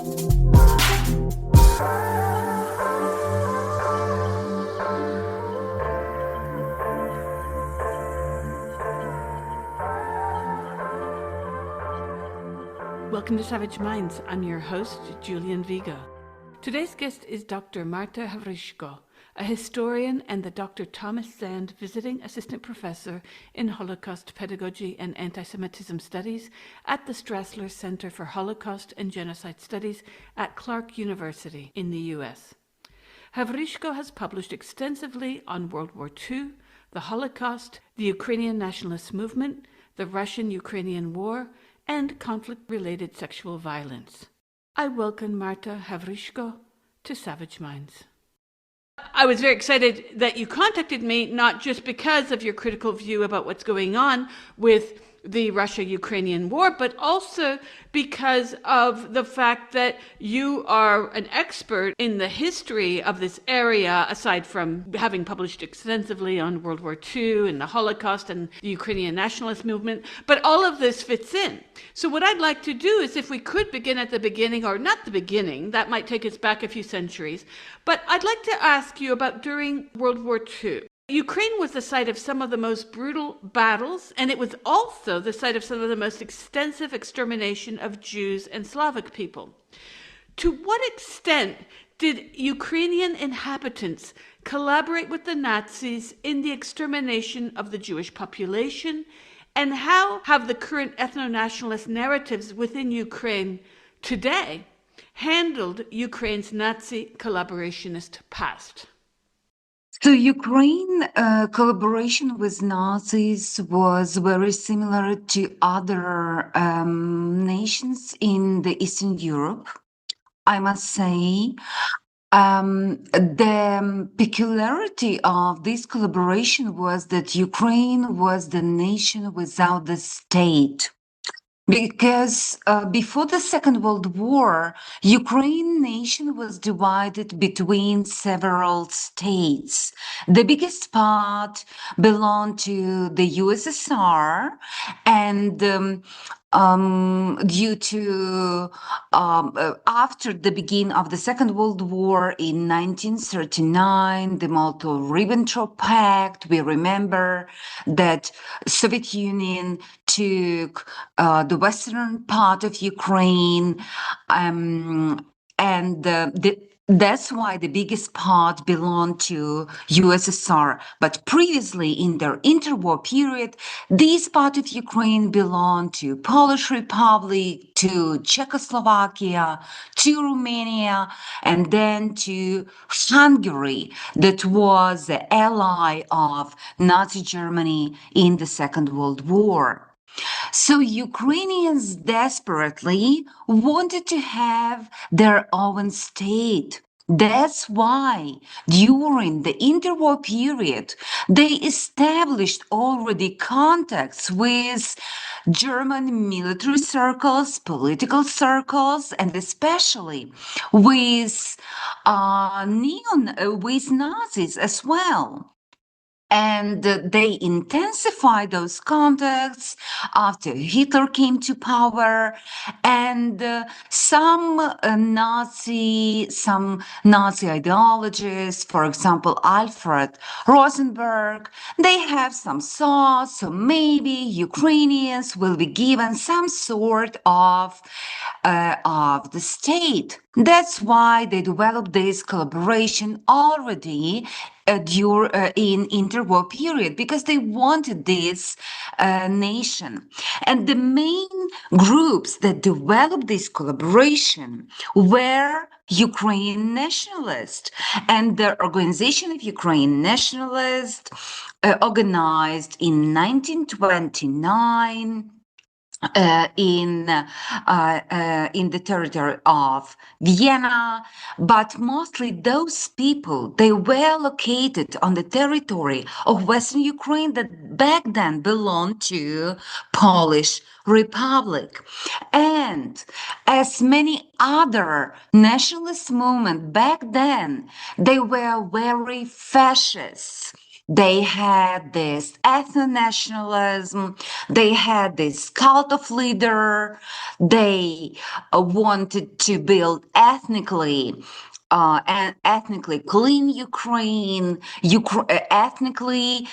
Welcome to Savage Minds. I'm your host, Julian Viga. Today's guest is Dr. Marta Havryshko, a historian and the Dr. Thomas Sand Visiting Assistant Professor in Holocaust Pedagogy and Anti-Semitism Studies at the Strassler Center for Holocaust and Genocide Studies at Clark University in the U.S. Havryshko has published extensively on World War II, the Holocaust, the Ukrainian nationalist movement, the Russian-Ukrainian War, and conflict-related sexual violence. I welcome Marta Havryshko to Savage Minds. I was very excited that you contacted me, not just because of your critical view about what's going on with the Russia-Ukrainian war, but also because of the fact that you are an expert in the history of this area, aside from having published extensively on World War II and the Holocaust and the Ukrainian nationalist movement. But all of this fits in. So what I'd like to do is, if we could begin at the beginning, or not the beginning, that might take us back a few centuries, but I'd like to ask you about during World War II. Ukraine was the site of some of the most brutal battles, and it was also the site of some of the most extensive extermination of Jews and Slavic people. To what extent did Ukrainian inhabitants collaborate with the Nazis in the extermination of the Jewish population, and how have the current ethno-nationalist narratives within Ukraine today handled Ukraine's Nazi collaborationist past? So Ukraine collaboration with Nazis was very similar to other nations in the Eastern Europe, I must say. The peculiarity of this collaboration was that Ukraine was the nation without the state. Because before the Second World War, Ukraine nation was divided between several states. The biggest part belonged to the USSR, and due to after the beginning of the Second World War in 1939, the Molotov-Ribbentrop Pact, we remember that Soviet Union took the western part of Ukraine, that's why the biggest part belonged to USSR. But previously, in their interwar period, this part of Ukraine belonged to Polish Republic, to Czechoslovakia, to Romania, and then to Hungary, that was the ally of Nazi Germany in the Second World War. So Ukrainians desperately wanted to have their own state. That's why during the interwar period, they established already contacts with German military circles, political circles, and especially with Nazis as well. And they intensified those contacts after Hitler came to power, and some Nazi ideologists, for example, Alfred Rosenberg, they have some thoughts, so maybe Ukrainians will be given some sort of the state. That's why they developed this collaboration already in interwar period, because they wanted this nation. And the main groups that developed this collaboration were Ukrainian nationalists, and the Organization of Ukrainian Nationalists organized in 1929 in the territory of Vienna, but mostly those people, they were located on the territory of Western Ukraine that back then belonged to Polish Republic. And as many other nationalist movements back then, they were very fascist. They had this ethno-nationalism. They had this cult of leader. They wanted to build and ethnically clean Ukraine, ethnically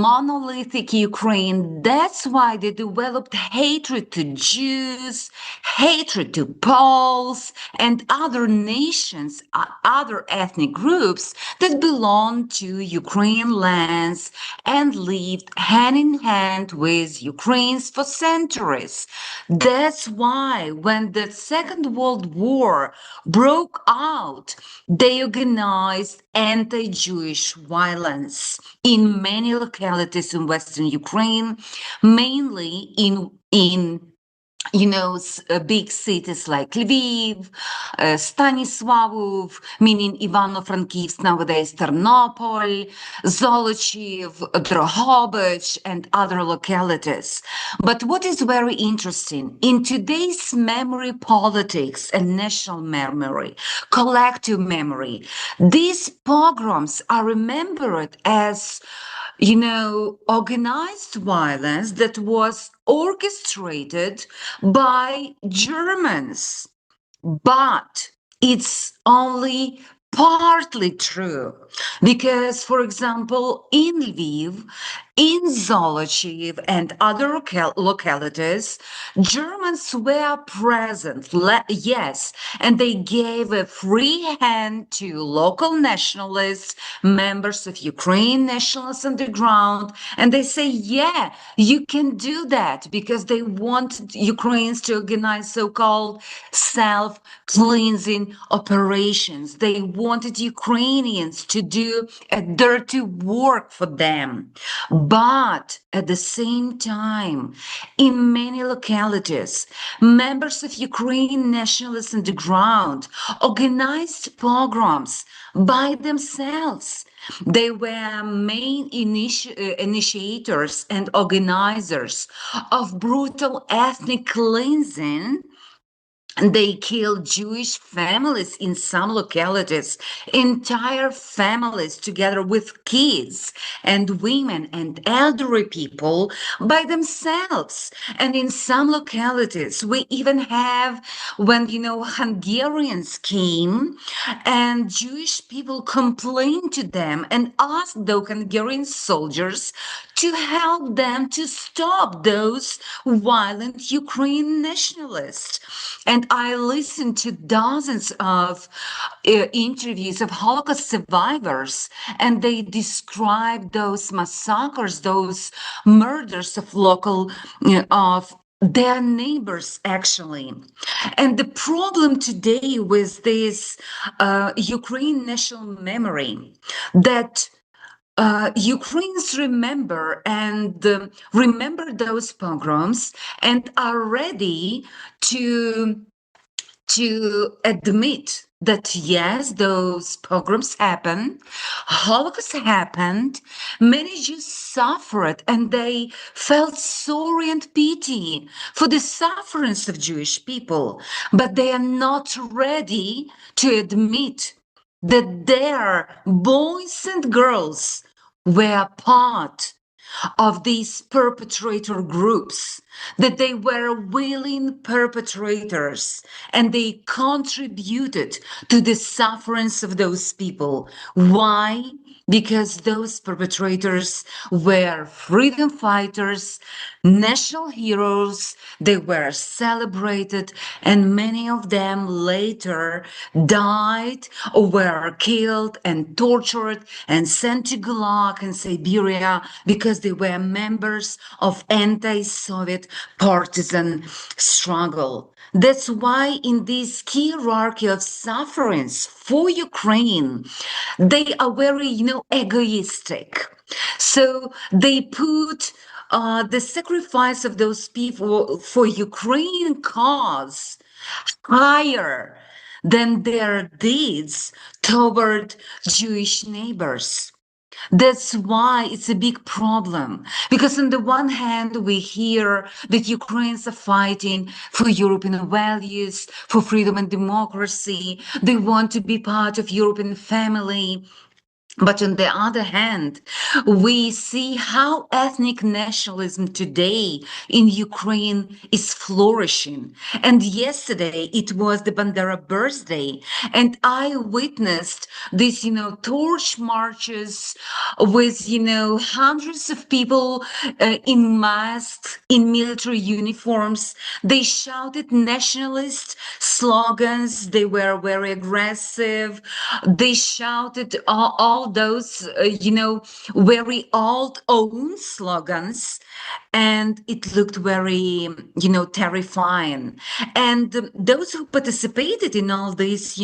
monolithic Ukraine. That's why they developed hatred to Jews, hatred to Poles, and other nations, other ethnic groups that belonged to Ukrainian lands and lived hand in hand with Ukrainians for centuries. That's why when the Second World War broke out, they organized anti-Jewish violence in many localities in Western Ukraine, mainly in big cities like Lviv, Stanislavov, meaning Ivano-Frankivsk, nowadays Ternopil, Zolochiv, Drohobych, and other localities. But what is very interesting, in today's memory politics and national memory, collective memory, these pogroms are remembered as organized violence that was orchestrated by Germans. But it's only partly true because, for example, in Lviv, in Zolochiv and other localities, Germans were present, yes, and they gave a free hand to local nationalists, members of Ukrainian nationalists underground, and they say, yeah, you can do that because they wanted Ukrainians to organize so-called self-cleansing operations. They wanted Ukrainians to do a dirty work for them. But at the same time, in many localities, members of Ukrainian nationalists underground organized pogroms by themselves. They were main initiators and organizers of brutal ethnic cleansing. They killed Jewish families in some localities, entire families together with kids and women and elderly people by themselves. And in some localities, we even have when, Hungarians came and Jewish people complained to them and asked the Hungarian soldiers to help them to stop those violent Ukrainian nationalists. And I listened to dozens of interviews of Holocaust survivors, and they described those massacres, those murders of of their neighbors, actually. And the problem today with this Ukraine national memory that Ukrainians remember those pogroms and are ready to admit that yes, those pogroms happened, Holocaust happened, many Jews suffered, and they felt sorry and pity for the sufferings of Jewish people, but they are not ready to admit that their boys and girls were part of these perpetrator groups, that they were willing perpetrators and they contributed to the sufferings of those people. Why? Because those perpetrators were freedom fighters, national heroes, they were celebrated, and many of them later died or were killed and tortured and sent to Gulag in Siberia because they were members of anti-Soviet partisan struggle. That's why in this hierarchy of sufferings for Ukraine, they are very, egoistic. So they put the sacrifice of those people for Ukrainian cause higher than their deeds toward Jewish neighbors. That's why it's a big problem. Because on the one hand, we hear that Ukrainians are fighting for European values, for freedom and democracy. They want to be part of European family. But on the other hand, we see how ethnic nationalism today in Ukraine is flourishing. And yesterday it was the Bandera birthday, and I witnessed these, torch marches with, hundreds of people in masks, in military uniforms. They shouted nationalist slogans. They were very aggressive. They shouted all those, very old own slogans, and it looked very, terrifying. And those who participated in all these,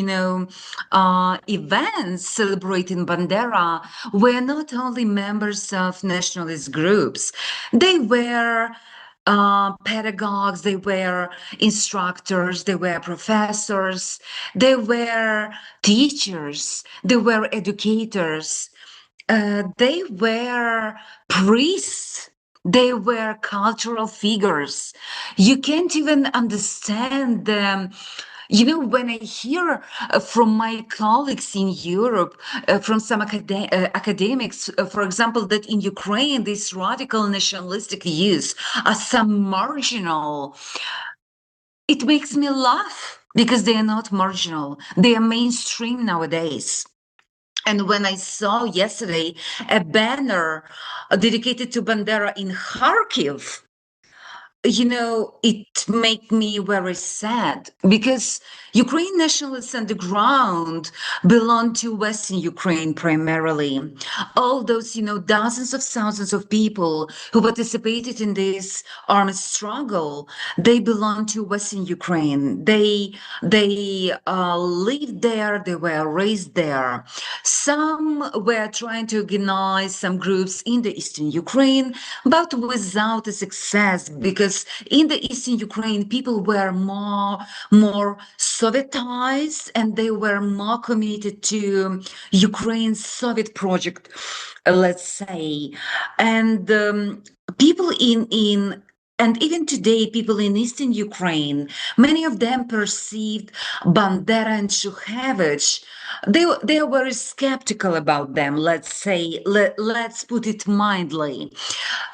events celebrating Bandera were not only members of nationalist groups, they were pedagogues, they were instructors, they were professors, they were teachers, they were educators, they were priests, they were cultural figures. You can't even understand them. When I hear from my colleagues in Europe, from some academics, for example, that in Ukraine, these radical nationalistic views are some marginal, it makes me laugh because they are not marginal. They are mainstream nowadays. And when I saw yesterday a banner dedicated to Bandera in Kharkiv, it made me very sad because Ukraine nationalists on the ground belong to Western Ukraine primarily. All those, dozens of thousands of people who participated in this armed struggle, they belong to Western Ukraine. They lived there, they were raised there. Some were trying to organize some groups in the Eastern Ukraine, but without a success because in the Eastern Ukraine, people were more Sovietized and they were more committed to Ukraine's Soviet project, let's say. And people in and even today, people in Eastern Ukraine, many of them perceived Bandera and Shukhevich. They are very skeptical about them. Let's say, let's put it mildly.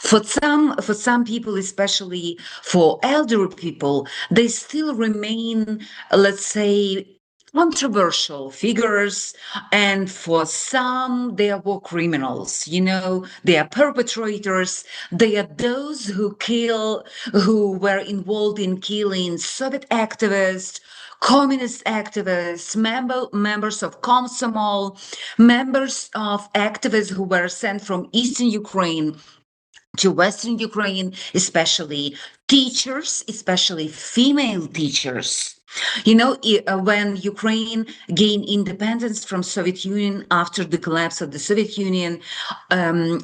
For some people, especially for elderly people, they still remain, let's say, controversial figures, and for some they are war criminals, they are perpetrators, they are those who were involved in killing Soviet activists, communist activists, members of Komsomol, members of activists who were sent from Eastern Ukraine to Western Ukraine, especially teachers, especially female teachers. When Ukraine gained independence from Soviet Union after the collapse of the Soviet Union,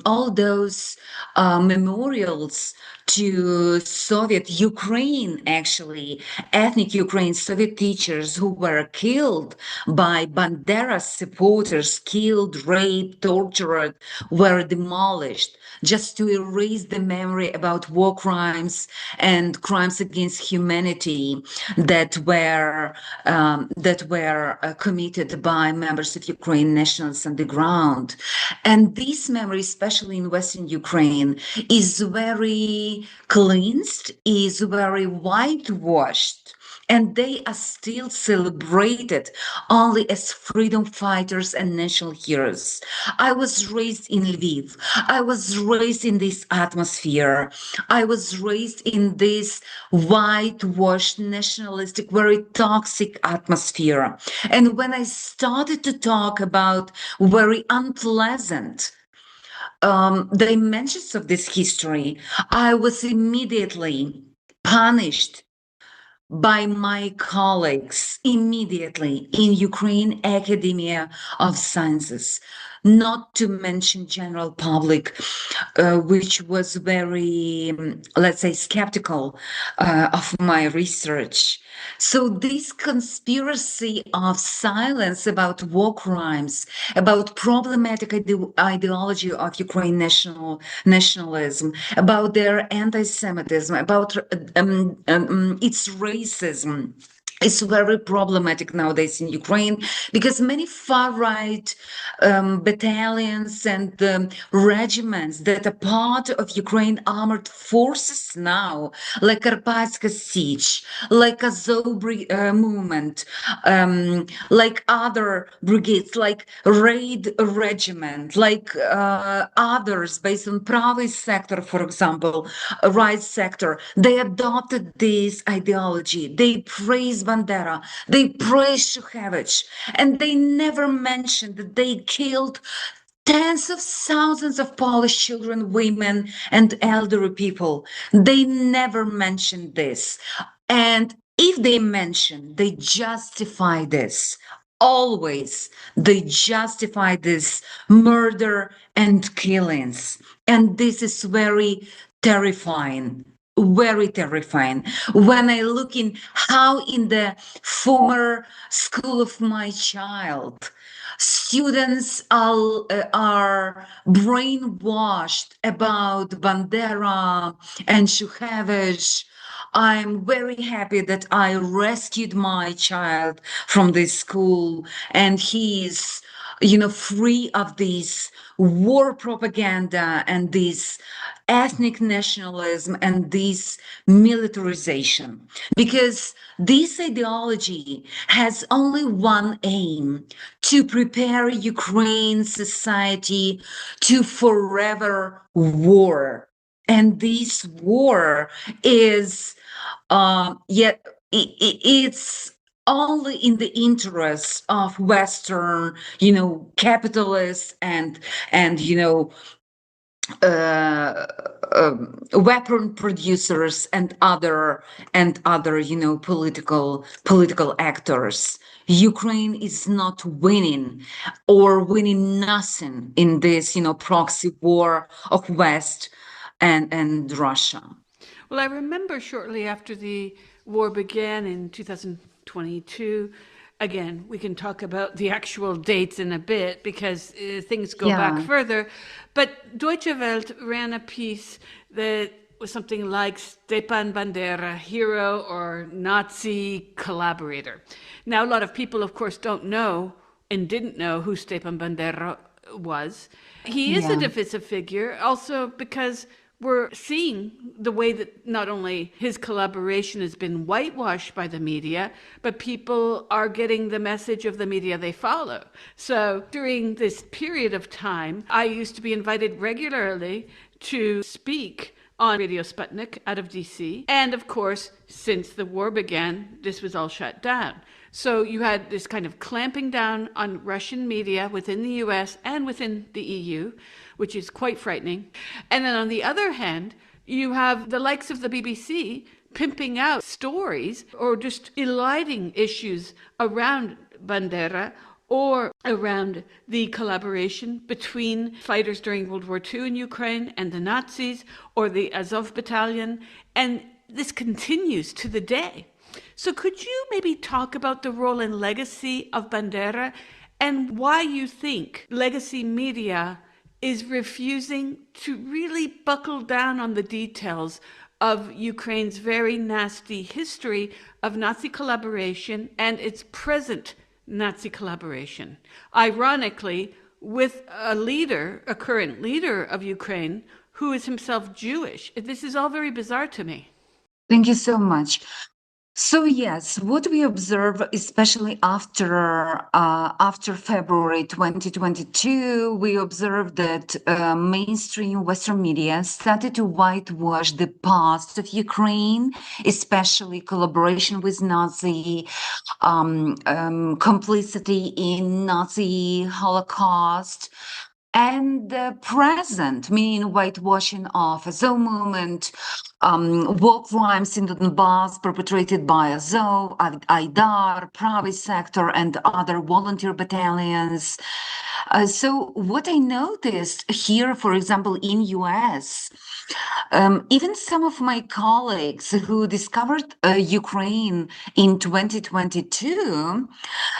all those memorials to Soviet Ukraine, actually, ethnic Ukraine Soviet teachers who were killed by Bandera supporters, killed, raped, tortured, were demolished just to erase the memory about war crimes and crimes against humanity that were committed by members of Ukraine nationalists on the ground. And this memory, especially in Western Ukraine, is very cleansed, is very whitewashed, and they are still celebrated only as freedom fighters and national heroes. I was raised in Lviv. I was raised in this atmosphere. I was raised in this whitewashed, nationalistic, very toxic atmosphere. And when I started to talk about very unpleasant dimensions of this history, I was immediately punished by my colleagues immediately in Ukraine Academia of Sciences, not to mention general public, which was very, let's say, skeptical of my research. So this conspiracy of silence about war crimes, about problematic ideology of Ukraine nationalism, about their anti-Semitism, about its racism, is very problematic nowadays in Ukraine, because many far-right battalions and regiments that are part of Ukraine armored forces now, like Karpatska Siege, like Azov movement, like other brigades, like Raid Regiment, like others based on Pravy sector, for example, right sector, they adopted this ideology. They praise Bandera, they praise Shukhevich, and they never mentioned that they killed tens of thousands of Polish children, women, and elderly people. They never mentioned this. And if they mention, they justify this. Always, they justify this murder and killings. And this is very terrifying. Very terrifying. When I look in how in the former school of my child, students are brainwashed about Bandera and Shukhevich. I'm very happy that I rescued my child from this school, and he's, free of this war propaganda and this ethnic nationalism and this militarization. Because this ideology has only one aim: to prepare Ukraine society to forever war. And this war is yet it's only in the interests of Western, capitalists and uh, weapon producers and other political actors. Ukraine is not winning or winning nothing in this proxy war of West and Russia. Well, I remember shortly after the war began in 2022. Again, we can talk about the actual dates in a bit because things go back further. But Deutsche Welt ran a piece that was something like Stepan Bandera, hero or Nazi collaborator. Now, a lot of people, of course, don't know and didn't know who Stepan Bandera was. He is a divisive figure also because we're seeing the way that not only his collaboration has been whitewashed by the media, but people are getting the message of the media they follow. So during this period of time, I used to be invited regularly to speak on Radio Sputnik out of DC. And of course, since the war began, this was all shut down. So you had this kind of clamping down on Russian media within the US and within the EU, which is quite frightening. And then on the other hand, you have the likes of the BBC pimping out stories or just eliding issues around Bandera or around the collaboration between fighters during World War II in Ukraine and the Nazis or the Azov battalion. And this continues to the day. So could you maybe talk about the role and legacy of Bandera and why you think legacy media is refusing to really buckle down on the details of Ukraine's very nasty history of Nazi collaboration and its present Nazi collaboration? Ironically, with a current leader of Ukraine, who is himself Jewish. This is all very bizarre to me. Thank you so much. So yes, what we observe, especially after February 2022, we observed that mainstream Western media started to whitewash the past of Ukraine, especially collaboration with Nazi, complicity in Nazi Holocaust, and the present, meaning whitewashing of Azov movement, war crimes in the Donbass perpetrated by Azov, Aidar, Pravy sector, and other volunteer battalions. So what I noticed here, for example, in US, even some of my colleagues who discovered Ukraine in 2022,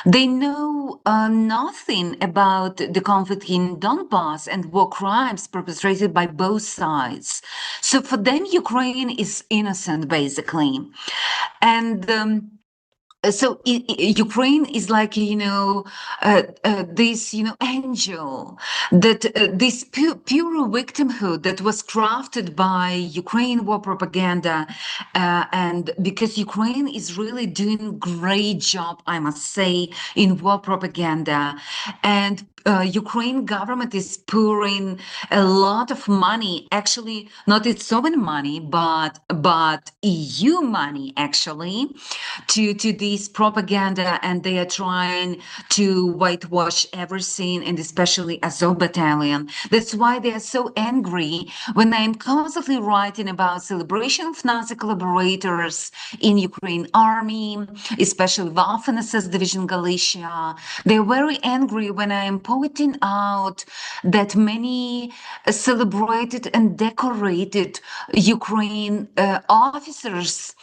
they know nothing about the conflict in Donbass and war crimes perpetrated by both sides. So for them, Ukraine is innocent, basically. And Ukraine is like, this, angel, that this pure victimhood that was crafted by Ukraine war propaganda, and because Ukraine is really doing great job, I must say, in war propaganda, and Ukraine government is pouring a lot of money, actually not its own money, but EU money actually, to this propaganda, and they are trying to whitewash everything, and especially Azov battalion. That's why they are so angry when I'm constantly writing about celebration of Nazi collaborators in Ukraine army, especially Waffen-SS Division Galicia. They're very angry when I am pointing out that many celebrated and decorated Ukraine officers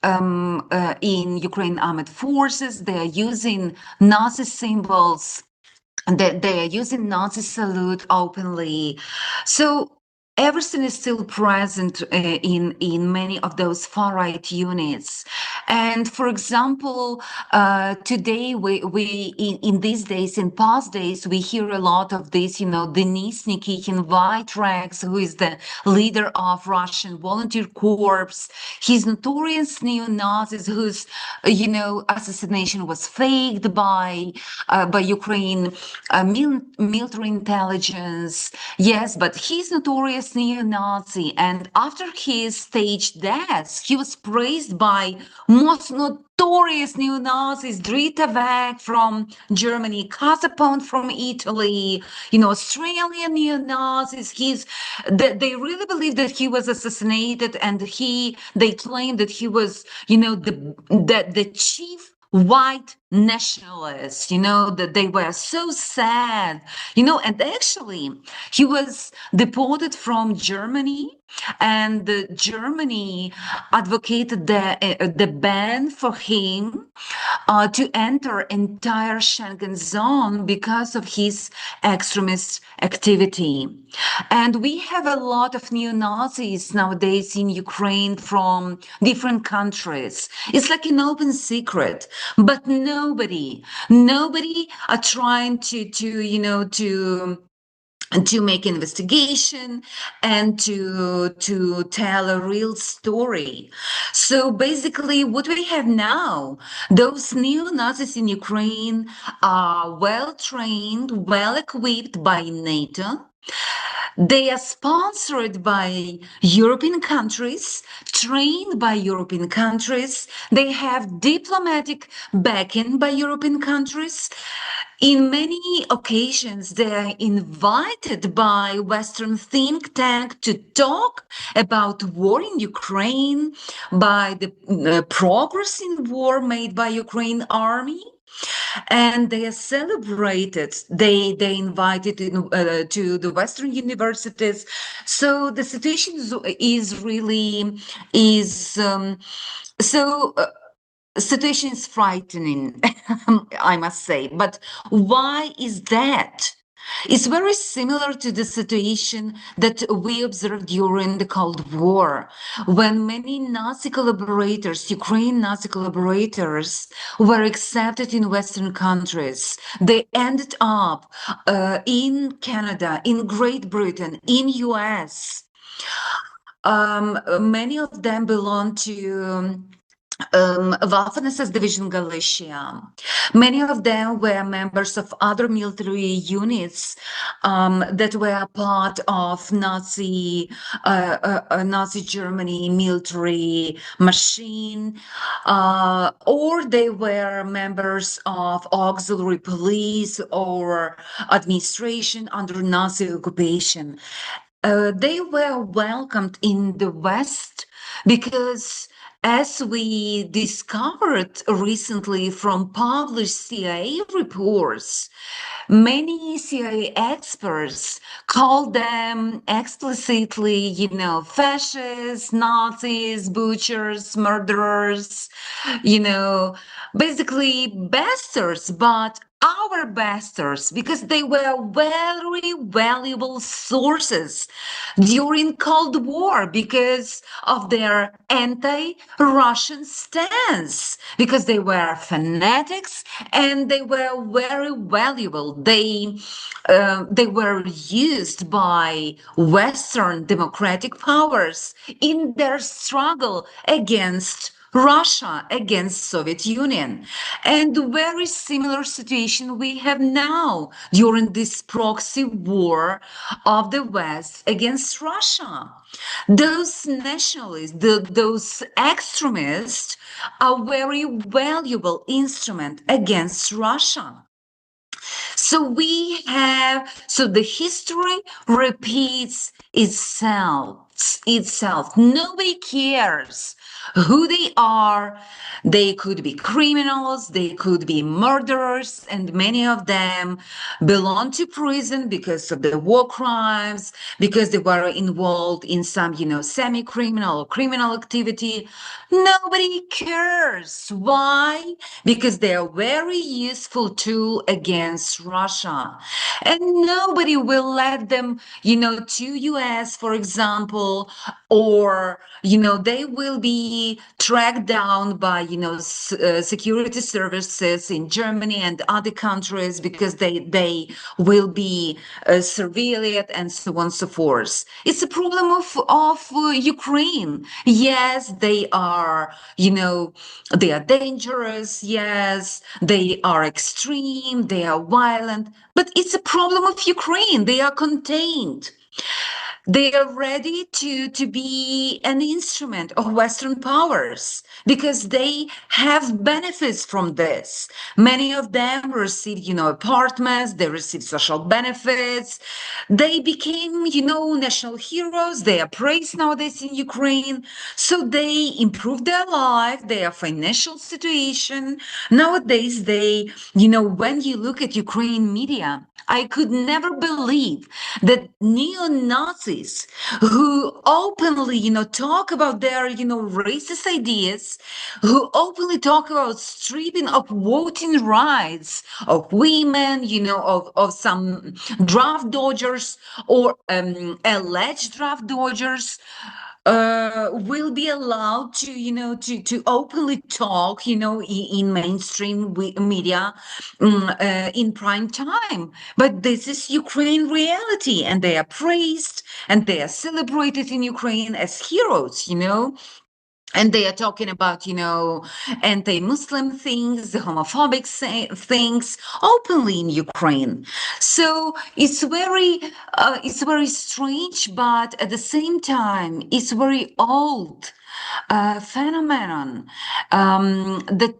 in Ukraine armed forces, they are using Nazi symbols, they are using Nazi salute openly. So everything is still present in many of those far-right units. And for example, today we in these days, in past days, we hear a lot of this, Denis Nikitin White Rags, who is the leader of Russian volunteer corps. He's notorious neo-Nazis whose, assassination was faked by Ukraine military intelligence. Yes, but he's notorious neo-Nazi, and after his staged death, he was praised by most notorious neo-Nazis, Drita Vag from Germany, Casapone from Italy, Australian neo-Nazis. They really believe that he was assassinated, and they claim that he was, the chief white nationalists, that they were so sad, and actually he was deported from Germany, and Germany advocated the ban for him to enter entire Schengen zone because of his extremist activity. And we have a lot of neo-Nazis nowadays in Ukraine from different countries. It's like an open secret, but nobody are trying to make investigation and to tell a real story. So basically what we have now, those neo-Nazis in Ukraine are well trained, well equipped by NATO. They are sponsored by European countries, trained by European countries. They have diplomatic backing by European countries. In many occasions, they are invited by Western think tank to talk about war in Ukraine, by the progress in war made by Ukraine army. And they are celebrated. They invited to the Western universities. So the situation is really so. Situation is frightening, I must say. But why is that? It's very similar to the situation that we observed during the Cold War, when many Nazi collaborators, Ukrainian Nazi collaborators, were accepted in Western countries. They ended up in Canada, in Great Britain, in US. Many of them belong to Waffen-SS Division Galicia. Many of them were members of other military units that were part of Nazi Germany military machine, or they were members of auxiliary police or administration under Nazi occupation. They were welcomed in the West because, as we discovered recently from published CIA reports, many CIA experts call them explicitly, fascists, Nazis, butchers, murderers, basically bastards. But our bastards, because they were very valuable sources during Cold War because of their anti-Russian stance, because they were fanatics and they were very valuable. They were used by Western democratic powers in their struggle against Russia, against Soviet Union. And very similar situation we have now during this proxy war of the West against Russia. Those nationalists, those extremists are very valuable instrument against Russia. So the history repeats itself. Nobody cares who they are. They could be criminals, they could be murderers, and many of them belong to prison because of the war crimes, because they were involved in some, semi-criminal or criminal activity. Nobody cares. Why? Because they are very useful tool against Russia. And nobody will let them, to US, for example, or, they will be tracked down by, security services in Germany and other countries because they will be surveilled and so on and so forth. It's a problem of Ukraine. Yes, they are, they are dangerous. Yes, they are extreme. They are violent. But it's a problem of Ukraine. They are contained. They are ready to be an instrument of Western powers because they have benefits from this. Many of them receive, apartments, they receive social benefits. They became, national heroes. They are praised nowadays in Ukraine. So they improve their life, their financial situation. Nowadays, when you look at Ukrainian media, I could never believe that neo-Nazis who openly, talk about their, racist ideas, who openly talk about stripping of voting rights of women, of some draft dodgers or alleged draft dodgers, will be allowed to, to openly talk, in mainstream media in prime time. But this is Ukraine reality, and they are praised and they are celebrated in Ukraine as heroes, and they are talking about, anti-Muslim things, homophobic things openly in Ukraine. So it's very strange, but at the same time, it's very old phenomenon that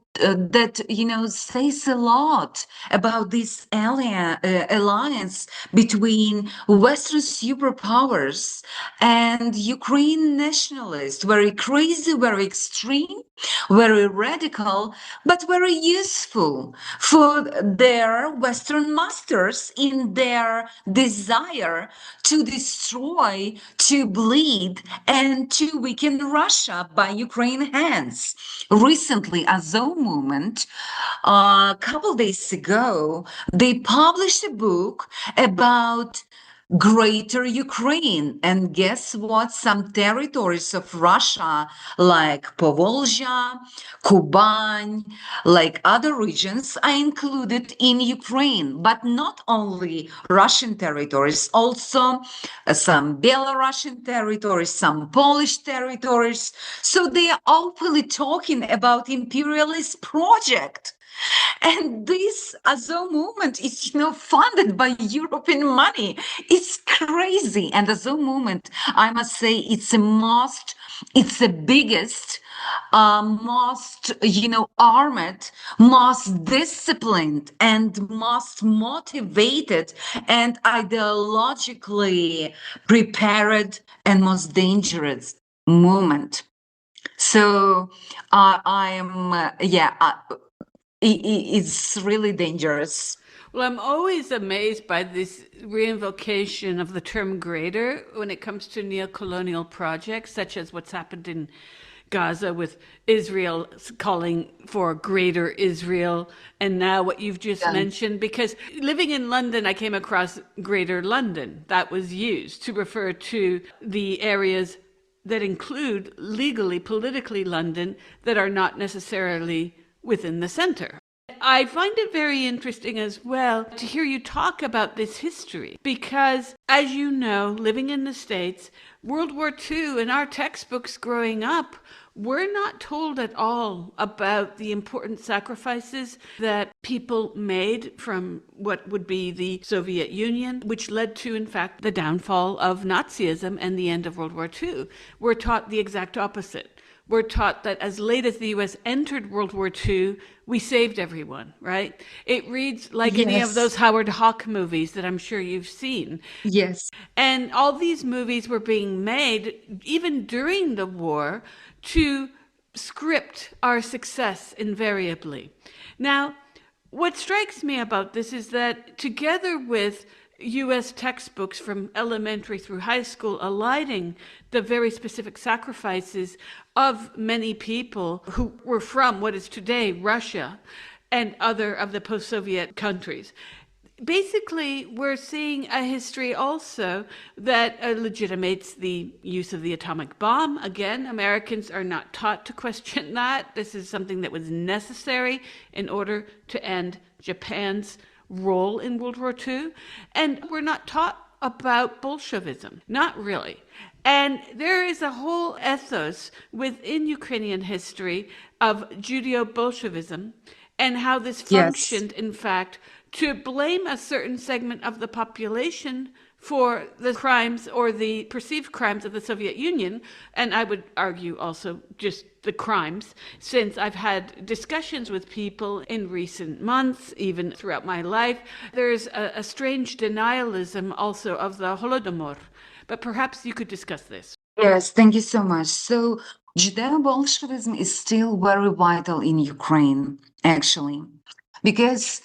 says a lot about this alliance between Western superpowers and Ukraine nationalists. Very crazy, very extreme, very radical, but very useful for their Western masters in their desire to destroy, to bleed, and to weaken Russia by Ukraine hands. Recently, Azov movement, a couple days ago, they published a book about Greater Ukraine. And guess what? Some territories of Russia, like Povolzha, Kuban, like other regions, are included in Ukraine. But not only Russian territories, also some Belarusian territories, some Polish territories. So they are openly talking about imperialist project. And this Azov movement is, funded by European money. It's crazy. And Azov movement, I must say, it's the biggest, most, armed, most disciplined, and most motivated, and ideologically prepared, and most dangerous movement. So I am, it's really dangerous. Well, I'm always amazed by this reinvocation of the term greater when it comes to neo-colonial projects, such as what's happened in Gaza, with Israel calling for greater Israel, and now what you've just mentioned. Because living in London, I came across Greater London. That was used to refer to the areas that include legally, politically London, that are not necessarily within the center. I find it very interesting as well to hear you talk about this history because, as you know, living in the States, World War II in our textbooks growing up, we're not told at all about the important sacrifices that people made from what would be the Soviet Union, which led to, in fact, the downfall of Nazism and the end of World War II. We're taught the exact opposite. We're taught that as late as the US entered World War II, we saved everyone, right? It reads like any of those Howard Hawks movies that I'm sure you've seen. Yes. And all these movies were being made, even during the war, to script our success invariably. Now, what strikes me about this is that together with U.S. textbooks from elementary through high school eliding the very specific sacrifices of many people who were from what is today Russia and other of the post-Soviet countries. Basically, we're seeing a history also that legitimates the use of the atomic bomb. Again, Americans are not taught to question that. This is something that was necessary in order to end Japan's role in World War II. And we're not taught about Bolshevism. Not really. And there is a whole ethos within Ukrainian history of Judeo-Bolshevism and how this functioned, in fact, to blame a certain segment of the population for the crimes or the perceived crimes of the Soviet Union. And I would argue also just the crimes, since I've had discussions with people in recent months, even throughout my life. There's a strange denialism also of the Holodomor. But perhaps you could discuss this. Yes, thank you so much. So Judeo-Bolshevism is still very vital in Ukraine, actually, because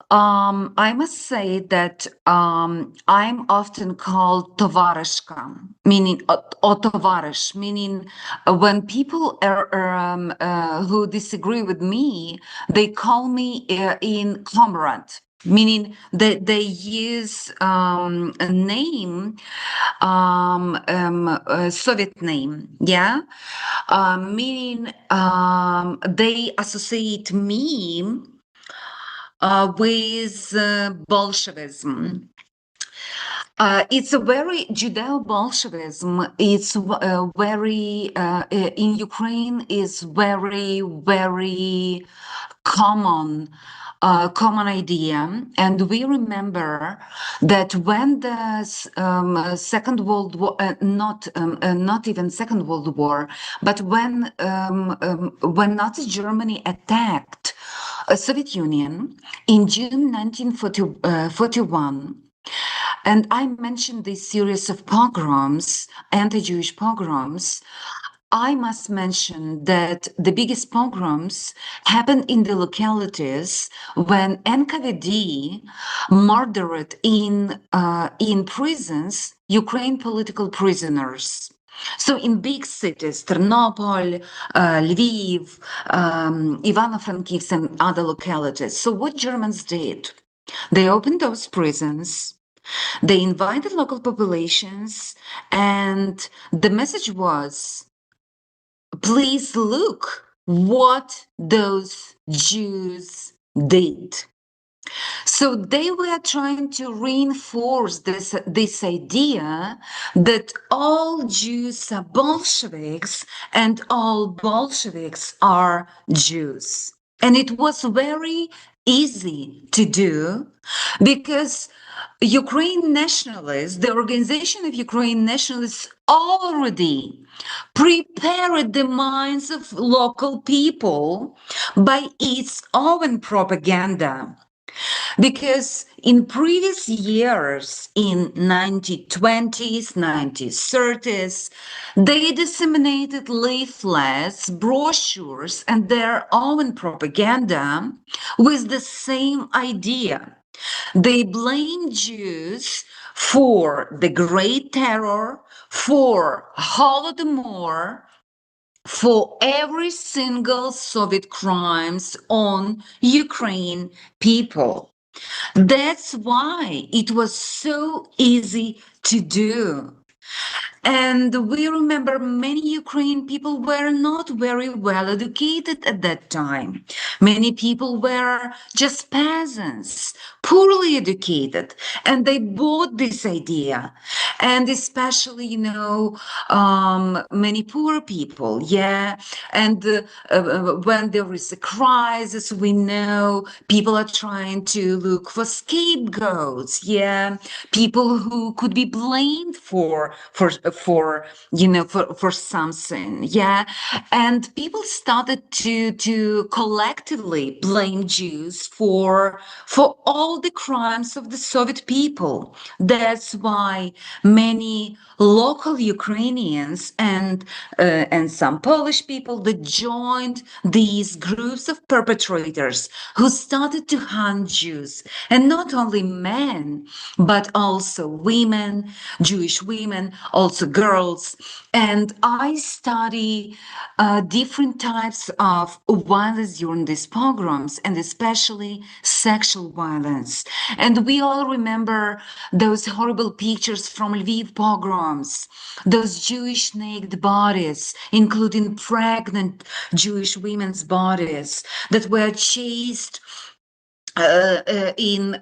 I must say that I'm often called tovarishka, meaning or tovarish, meaning when people who disagree with me, they call me in comrade, meaning that they use a name, a Soviet name, yeah, meaning they associate me with Bolshevism. It's a very Judeo-Bolshevism. It's very in Ukraine is very, very common idea, and we remember that when the Second World War, not even Second World War, but when Nazi Germany attacked Soviet Union in June 1941. And I mentioned this series of pogroms, anti-Jewish pogroms. I must mention that the biggest pogroms happened in the localities when NKVD murdered in prisons Ukraine political prisoners. So in big cities, Ternopil, Lviv, Ivano-Frankivsk, and other localities. So what Germans did, they opened those prisons, they invited local populations, and the message was, please look what those Jews did. So they were trying to reinforce this idea that all Jews are Bolsheviks and all Bolsheviks are Jews. And it was very easy to do because Ukraine nationalists, the organization of Ukraine nationalists, already prepared the minds of local people by its own propaganda. Because in previous years, in 1920s, 1930s, they disseminated leaflets, brochures, and their own propaganda with the same idea. They blamed Jews for the Great Terror, for Holodomor, for every single Soviet crimes on Ukraine people. That's why it was so easy to do. And we remember many Ukrainian people were not very well educated at that time. Many people were just peasants, poorly educated, and they bought this idea. And especially, many poor people, yeah. And when there is a crisis, we know people are trying to look for scapegoats, yeah. People who could be blamed for something, yeah. And people started to collectively blame Jews for all the crimes of the Soviet people. That's why many local Ukrainians and some Polish people that joined these groups of perpetrators who started to hunt Jews, and not only men, but also women, Jewish women, also girls. And I study different types of violence during these pogroms, and especially sexual violence. And we all remember those horrible pictures from Lviv pogroms, those Jewish naked bodies, including pregnant Jewish women's bodies that were chased in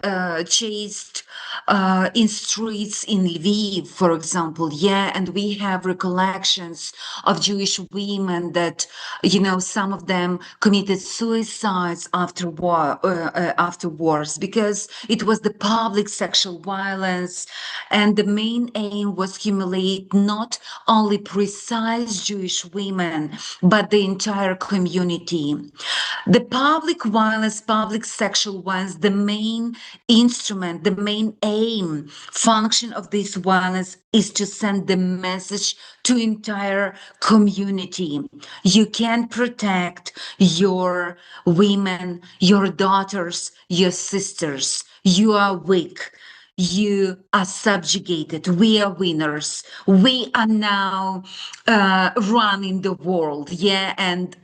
streets in Lviv, for example, yeah, and we have recollections of Jewish women that, some of them committed suicides after afterwards, because it was the public sexual violence, and the main aim was humiliate not only precise Jewish women, but the entire community. The public violence, public sexual violence, the main instrument, the main aim, function of this violence is to send the message to entire community. You can't protect your women, your daughters, your sisters. You are weak. You are subjugated. We are winners. We are now running the world. Yeah, and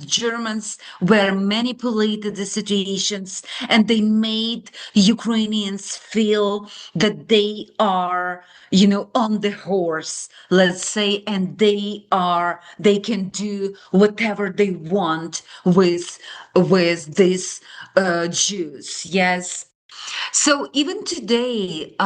Germans were manipulated the situations, and they made Ukrainians feel that they are, on the horse, let's say, and they can do whatever they want with these Jews. Yes. So even today,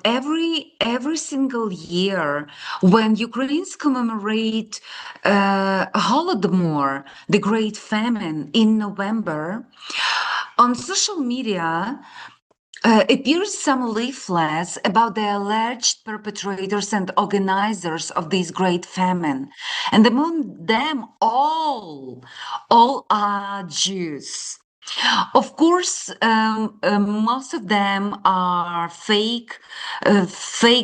every single year, when Ukrainians commemorate Holodomor, the Great Famine, in November, on social media appears some leaflets about the alleged perpetrators and organizers of this Great Famine, and among them all are Jews. Of course, most of them are fake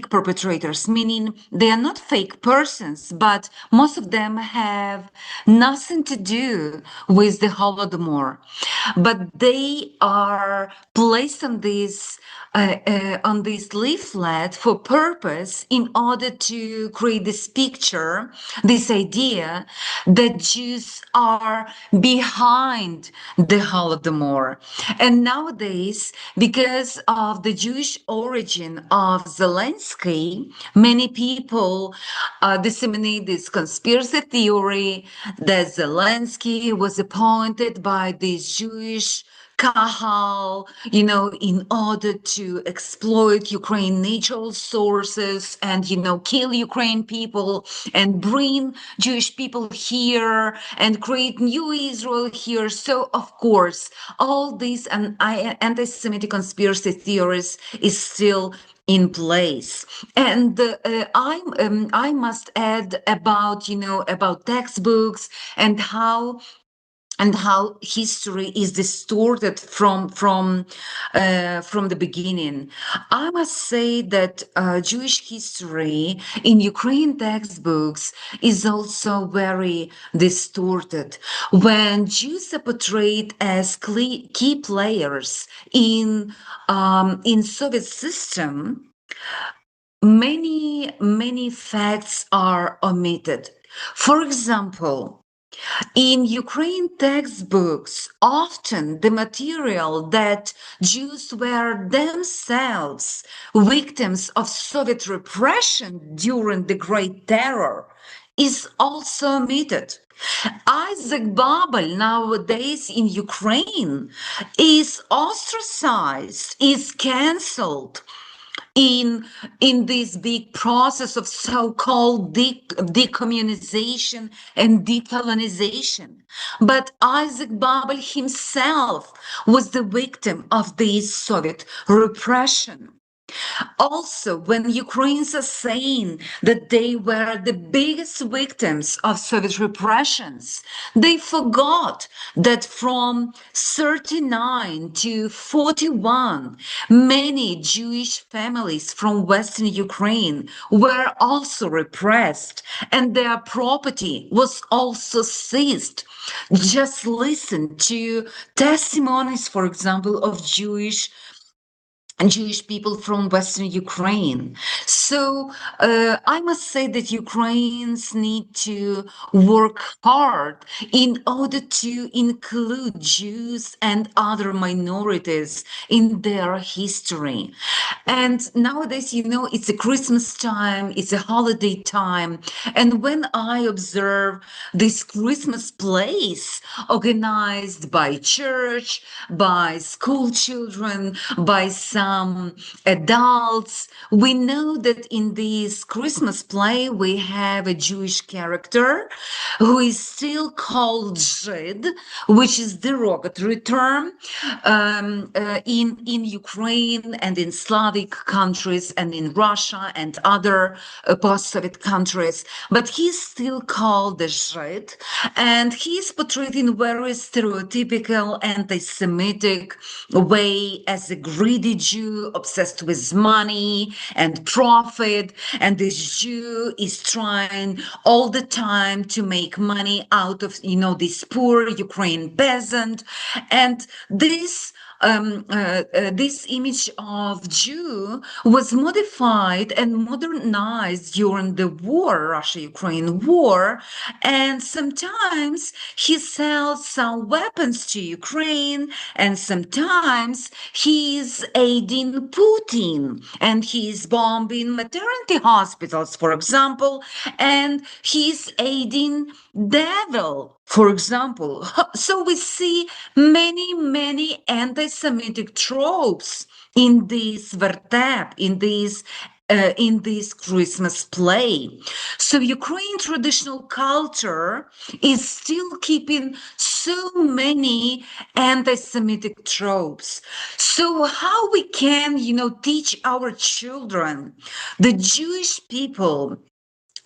perpetrators, meaning they are not fake persons, but most of them have nothing to do with the Holodomor. But they are placed on this leaflet for purpose in order to create this picture, this idea that Jews are behind the Holodomor. And nowadays, because of the Jewish origin of Zelensky, many people disseminate this conspiracy theory that Zelensky was appointed by these Jewish Kahal, in order to exploit Ukraine natural sources and, kill Ukraine people and bring Jewish people here and create new Israel here. So, of course, all these anti-Semitic conspiracy theories is still in place. And I must add about textbooks and how history is distorted from the beginning. I must say that Jewish history in Ukrainian textbooks is also very distorted. When Jews are portrayed as key players in Soviet system, many facts are omitted. For example, in Ukraine textbooks, often the material that Jews were themselves victims of Soviet repression during the Great Terror is also omitted. Isaac Babel nowadays in Ukraine is ostracized, is cancelled in this big process of so-called decommunization and decolonization. But Isaac Babel himself was the victim of this Soviet repression. Also, when Ukrainians are saying that they were the biggest victims of Soviet repressions, they forgot that from 39 to 41, many Jewish families from Western Ukraine were also repressed and their property was also seized. Just listen to testimonies, for example, of Jewish people from Western Ukraine. So I must say that Ukrainians need to work hard in order to include Jews and other minorities in their history. And nowadays, it's a Christmas time, it's a holiday time. And when I observe this Christmas plays organized by church, by school children, by some adults, we know that in this Christmas play we have a Jewish character who is still called Żyd, which is derogatory term in Ukraine and in Slavic countries and in Russia and other post-Soviet countries. But he's still called the Żyd, and he's portrayed in very stereotypical anti-Semitic way as a greedy Jew obsessed with money and profit, and this Jew is trying all the time to make money out of this poor Ukrainian peasant. And this image of Jew was modified and modernized during the war, Russia-Ukraine war, and sometimes he sells some weapons to Ukraine, and sometimes he's aiding Putin, and he's bombing maternity hospitals, for example, and he's aiding devil, for example. So we see many anti-Semitic tropes in this vertep, in this Christmas play. So Ukraine traditional culture is still keeping so many anti-Semitic tropes. So how we can, teach our children, the Jewish people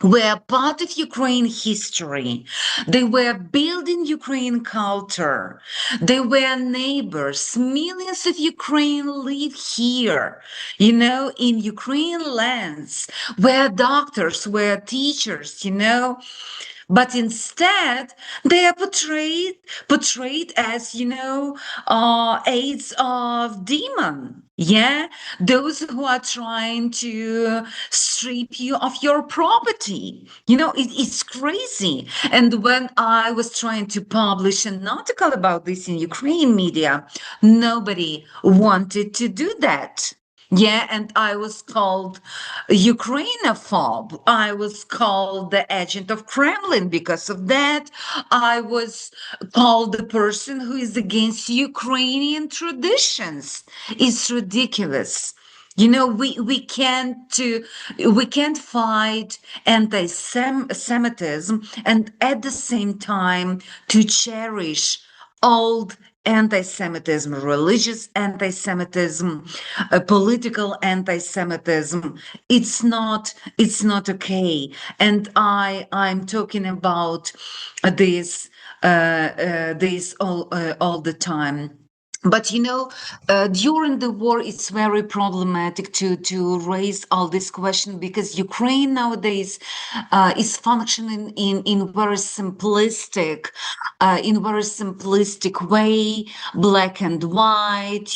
were part of Ukraine history. They were building Ukraine culture. They were neighbors. Millions of Ukraine live here, in Ukraine lands, where doctors, where teachers, but instead they are portrayed as aides of demon, those who are trying to strip you of your property. It's crazy. And when I was trying to publish an article about this in Ukraine media, nobody wanted to do that. And I was called Ukrainophobe. I was called the agent of Kremlin because of that. I was called the person who is against Ukrainian traditions. It's ridiculous. We can't fight anti-Semitism and at the same time to cherish old anti-Semitism, religious anti-Semitism, political anti-Semitism. It's not okay. And I'm talking about this all the time. But during the war, it's very problematic to raise all this question because Ukraine nowadays is functioning in very simplistic way, black and white.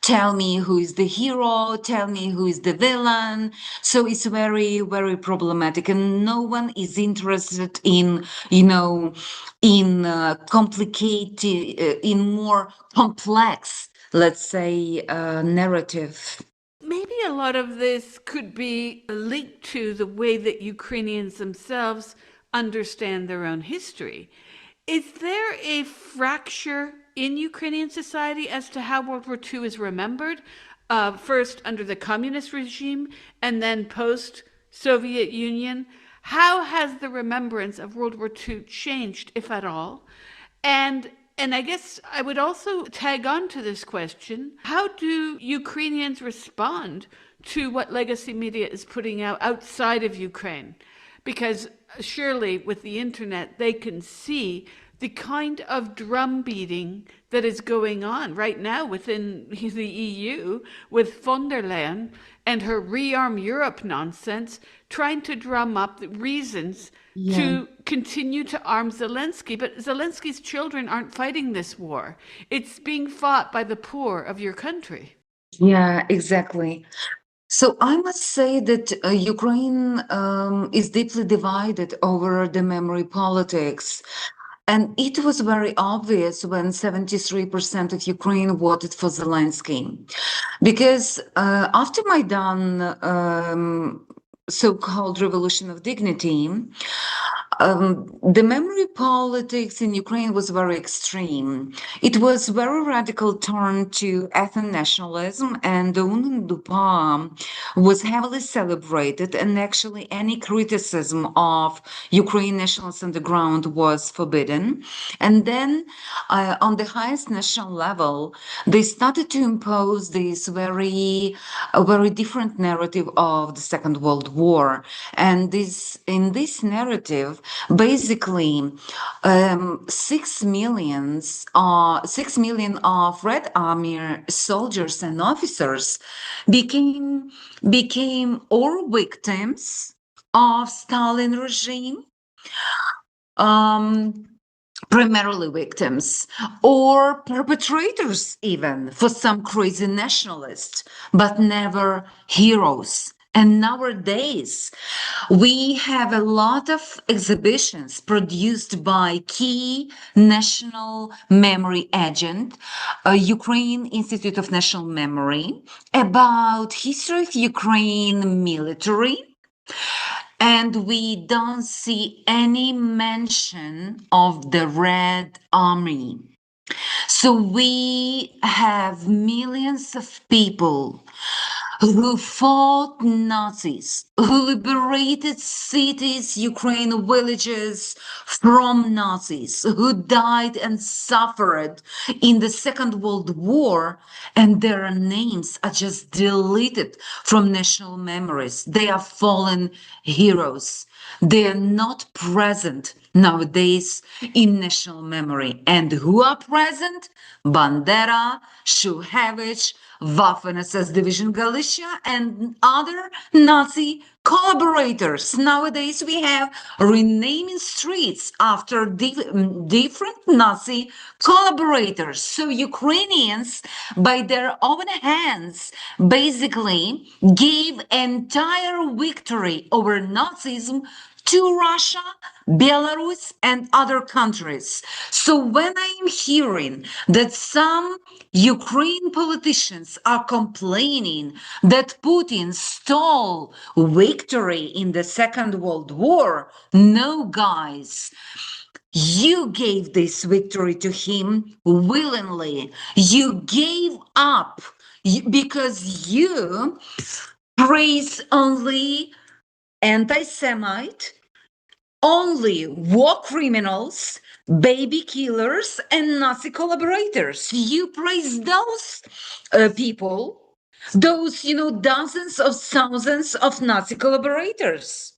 Tell me who is the hero, tell me who is the villain. So it's very very problematic, and no one is interested in complicated, in more complex, let's say, narrative. Maybe a lot of this could be linked to the way that Ukrainians themselves understand their own history. Is there a fracture in Ukrainian society as to how World War II is remembered? First under the communist regime and then post Soviet Union. How has the remembrance of World War II changed, if at all? And I guess I would also tag on to this question. How do Ukrainians respond to what legacy media is putting out outside of Ukraine? Because surely with the internet, they can see the kind of drum beating that is going on right now within the EU with von der Leyen and her rearm Europe nonsense, trying to drum up the reasons to continue to arm Zelensky. But Zelensky's children aren't fighting this war. It's being fought by the poor of your country. Yeah, exactly. So I must say that Ukraine is deeply divided over the memory politics. And it was very obvious when 73% of Ukraine voted for Zelensky. Because after Maidan, so-called Revolution of Dignity, the memory politics in Ukraine was very extreme. It was very radical turn to ethno-nationalism, and the UNDUPA was heavily celebrated, and actually any criticism of Ukraine nationalists on the ground was forbidden. And then on the highest national level, they started to impose this very different narrative of the Second World War. And in this narrative, basically, 6 million of Red Army soldiers and officers became or victims of Stalin regime, primarily victims, or perpetrators even for some crazy nationalists, but never heroes. And nowadays, we have a lot of exhibitions produced by key national memory agent, Ukraine Institute of National Memory, about history of Ukraine military. And we don't see any mention of the Red Army. So we have millions of people who fought Nazis, who liberated cities, Ukraine villages from Nazis, who died and suffered in the Second World War, and their names are just deleted from national memories. They are fallen heroes. They are not present nowadays in national memory. And who are present? Bandera, Shuhevich, Waffen-SS Division Galicia, and other Nazi collaborators. Nowadays, we have renaming streets after different Nazi collaborators. So Ukrainians, by their own hands, basically gave entire victory over Nazism to Russia, Belarus, and other countries. So when I am hearing that some Ukraine politicians are complaining that Putin stole victory in the Second World War, no, guys. You gave this victory to him willingly. You gave up because you praise only anti-Semite, only war criminals, baby killers, and Nazi collaborators. You praise those people, those, dozens of thousands of Nazi collaborators.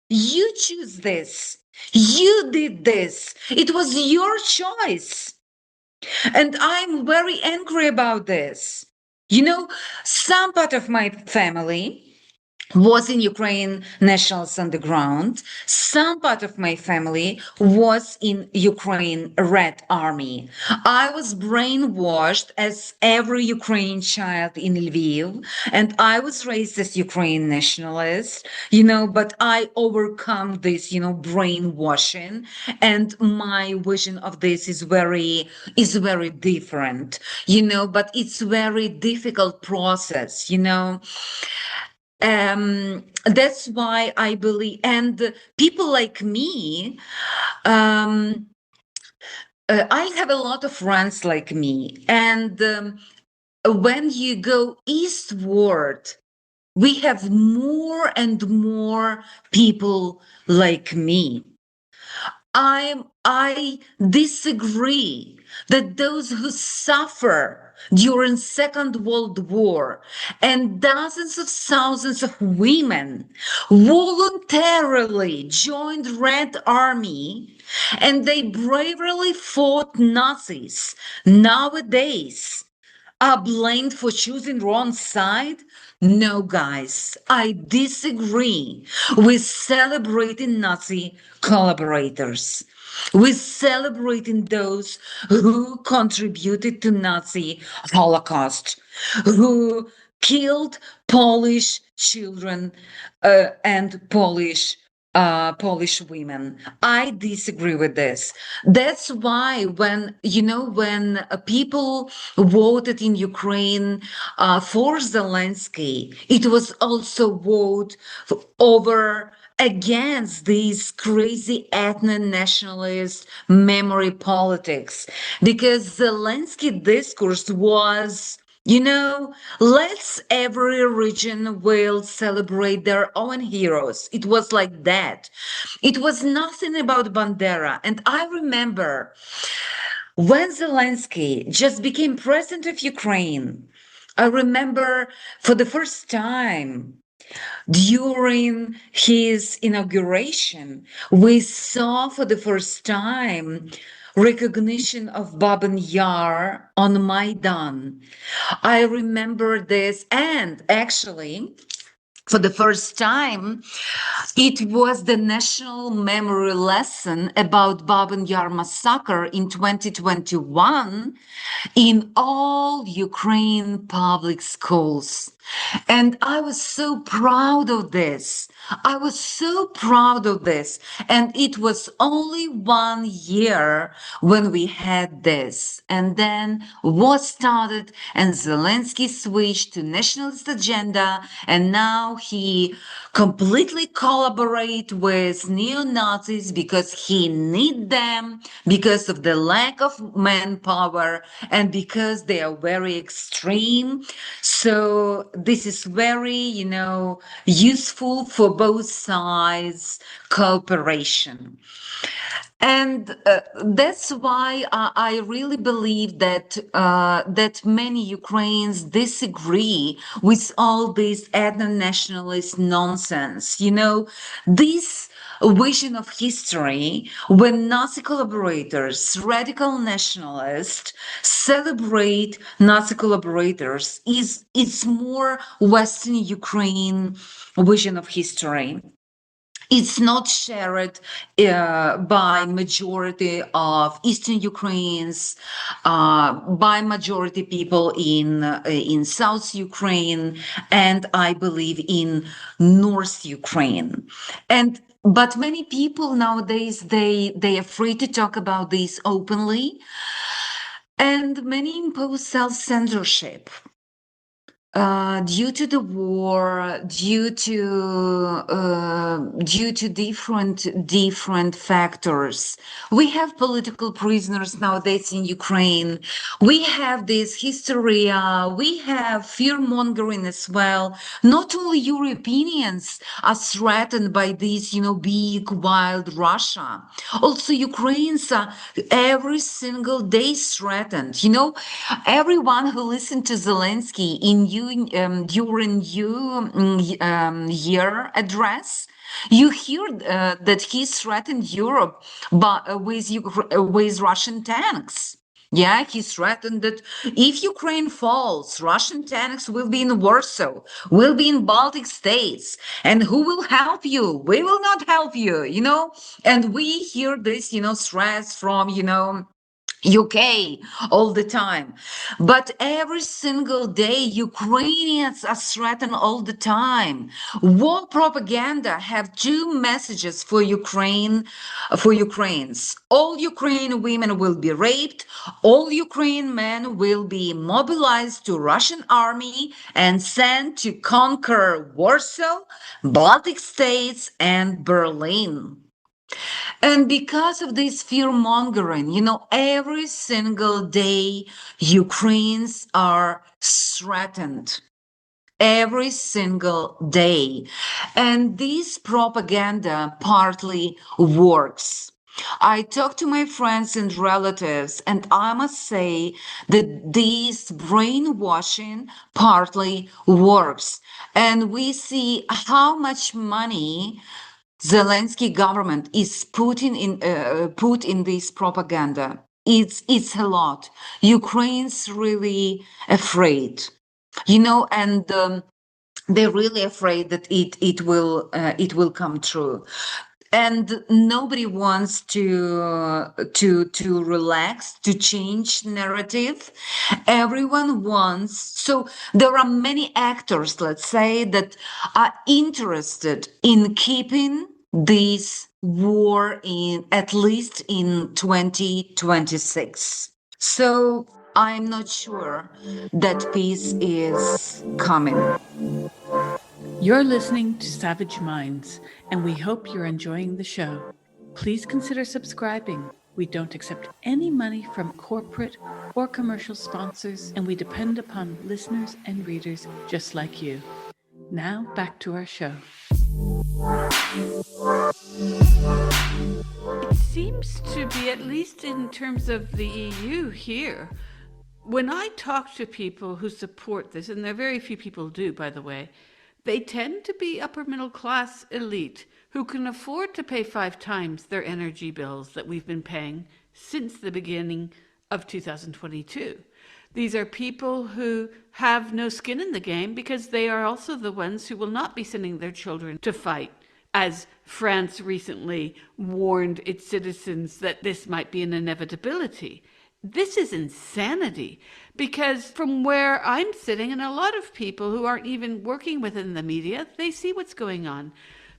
You choose this. You did this. It was your choice. And I'm very angry about this. You know, some part of my family was in Ukraine Nationals Underground. Some part of my family was in Ukraine Red Army. I was brainwashed as every Ukrainian child in Lviv, and I was raised as Ukraine nationalist, but I overcome this, brainwashing, and my vision of this is very different, but it's very difficult process, that's why I believe, and people like me, um, I have a lot of friends like me, and when you go eastward, we have more and more people like me. I disagree that those who suffer during Second World War and dozens of thousands of women voluntarily joined Red Army and they bravely fought Nazis nowadays are blamed for choosing wrong side? No, guys, I disagree with celebrating Nazi collaborators. With celebrating those who contributed to Nazi Holocaust, who killed Polish children and Polish women. I disagree with this. That's why when people voted in Ukraine for Zelensky, it was also vote over against these crazy ethno-nationalist memory politics, because Zelensky discourse was, let's every region will celebrate their own heroes. It was like that. It was nothing about Bandera. And I remember when Zelensky just became president of Ukraine, I remember for the first time during his inauguration, we saw for the first time recognition of Baban Yar on Maidan. I remember this, and actually, for the first time, it was the national memory lesson about Baban Yar massacre in 2021 in all Ukraine public schools. And I was so proud of this. I was so proud of this. And it was only 1 year when we had this. And then war started and Zelensky switched to nationalist agenda. And now he completely collaborate with neo-Nazis because he need them, because of the lack of manpower, and because they are very extreme. So this is very, useful for both sides cooperation. And that's why I really believe that many Ukrainians disagree with all this ethno-nationalist nonsense. This vision of history when Nazi collaborators, radical nationalists, celebrate Nazi collaborators is it's more Western Ukraine vision of history. It's not shared by majority of Eastern Ukrainians, by majority people in South Ukraine, and I believe in North Ukraine. But many people nowadays they are free to talk about this openly, and many impose self-censorship. Due to the war, due to different factors, we have political prisoners nowadays in Ukraine. We have this hysteria. We have fear mongering as well. Not only Europeans are threatened by this, big wild Russia. Also, Ukrainians are every single day threatened. Everyone who listened to Zelensky during year address, you hear that he threatened Europe with Russian tanks. Yeah, he threatened that if Ukraine falls, Russian tanks will be in Warsaw, will be in Baltic states, and who will help you? We will not help you, And we hear this, threats from, UK all the time. But every single day, Ukrainians are threatened all the time. War propaganda have two messages for for Ukrainians. All Ukrainian women will be raped. All Ukrainian men will be mobilized to Russian army and sent to conquer Warsaw, Baltic states, and Berlin. And because of this fear mongering, every single day, Ukrainians are threatened. Every single day. And this propaganda partly works. I talk to my friends and relatives, and I must say that this brainwashing partly works. And we see how much money Zelensky government is put in this propaganda. It's a lot. Ukraine's really afraid, and they're really afraid that it will come true. And nobody wants to relax, to change narrative. Everyone wants. So there are many actors, let's say, that are interested in keeping this war in at least in 2026. So I'm not sure that peace is coming. You're listening to Savage Minds, and we hope you're enjoying the show. Please consider subscribing. We don't accept any money from corporate or commercial sponsors, and we depend upon listeners and readers just like you. Now, back to our show. It seems to be, at least in terms of the EU here, when I talk to people who support this, and there are very few people do, by the way, they tend to be upper middle class elite who can afford to pay 5 times their energy bills that we've been paying since the beginning of 2022. These are people who have no skin in the game because they are also the ones who will not be sending their children to fight, as France recently warned its citizens that this might be an inevitability. This is insanity, because from where I'm sitting, and a lot of people who aren't even working within the media, they see what's going on.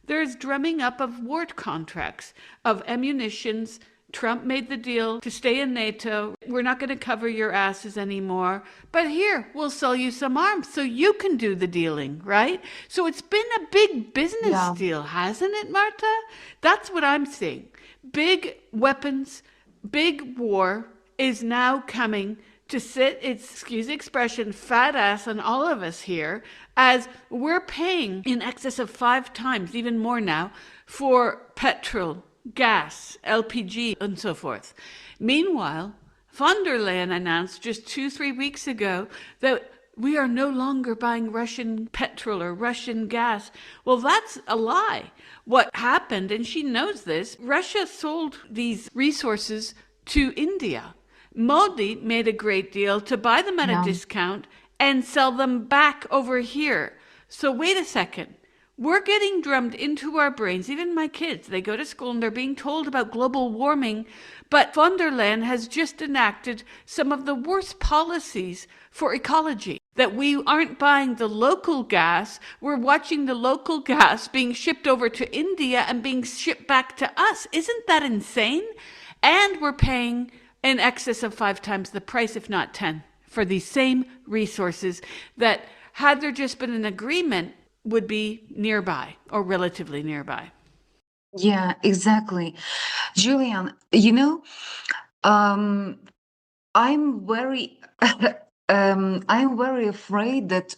There's drumming up of war contracts, of ammunitions. Trump made the deal to stay in NATO. We're not going to cover your asses anymore. But here, we'll sell you some arms so you can do the dealing, right? So it's been a big business deal, hasn't it, Marta? That's what I'm seeing. Big weapons, big war is now coming to sit its, excuse the expression, fat ass on all of us here, as we're paying in excess of 5 times, even more now, for petrol, gas, LPG, and so forth. Meanwhile, von der Leyen announced just 2-3 weeks ago that we are no longer buying Russian petrol or Russian gas. Well, that's a lie. What happened, and she knows this, Russia sold these resources to India. Modi made a great deal to buy them at a discount and sell them back over here. So wait a second. We're getting drummed into our brains, even my kids, they go to school and they're being told about global warming, but von der Leyen has just enacted some of the worst policies for ecology. That we aren't buying the local gas, we're watching the local gas being shipped over to India and being shipped back to us. Isn't that insane? And we're paying in excess of 5 times the price, if not 10, for these same resources that, had there just been an agreement, would be nearby or relatively nearby. Yeah, exactly. Julian, I'm very I'm very afraid that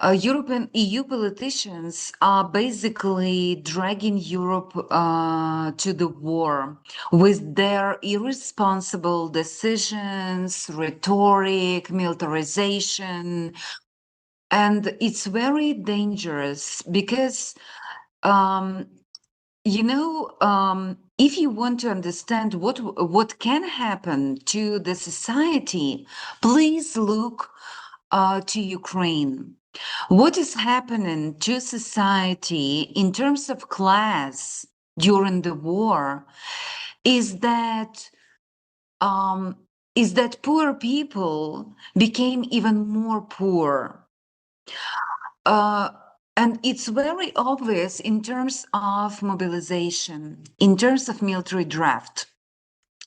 European EU politicians are basically dragging Europe to the war with their irresponsible decisions, rhetoric, militarization. And it's very dangerous because, you know, if you want to understand what can happen to the society, please look to Ukraine. What is happening to society in terms of class during the war is that poor people became even more poor. And it's very obvious in terms of mobilization, in terms of military draft.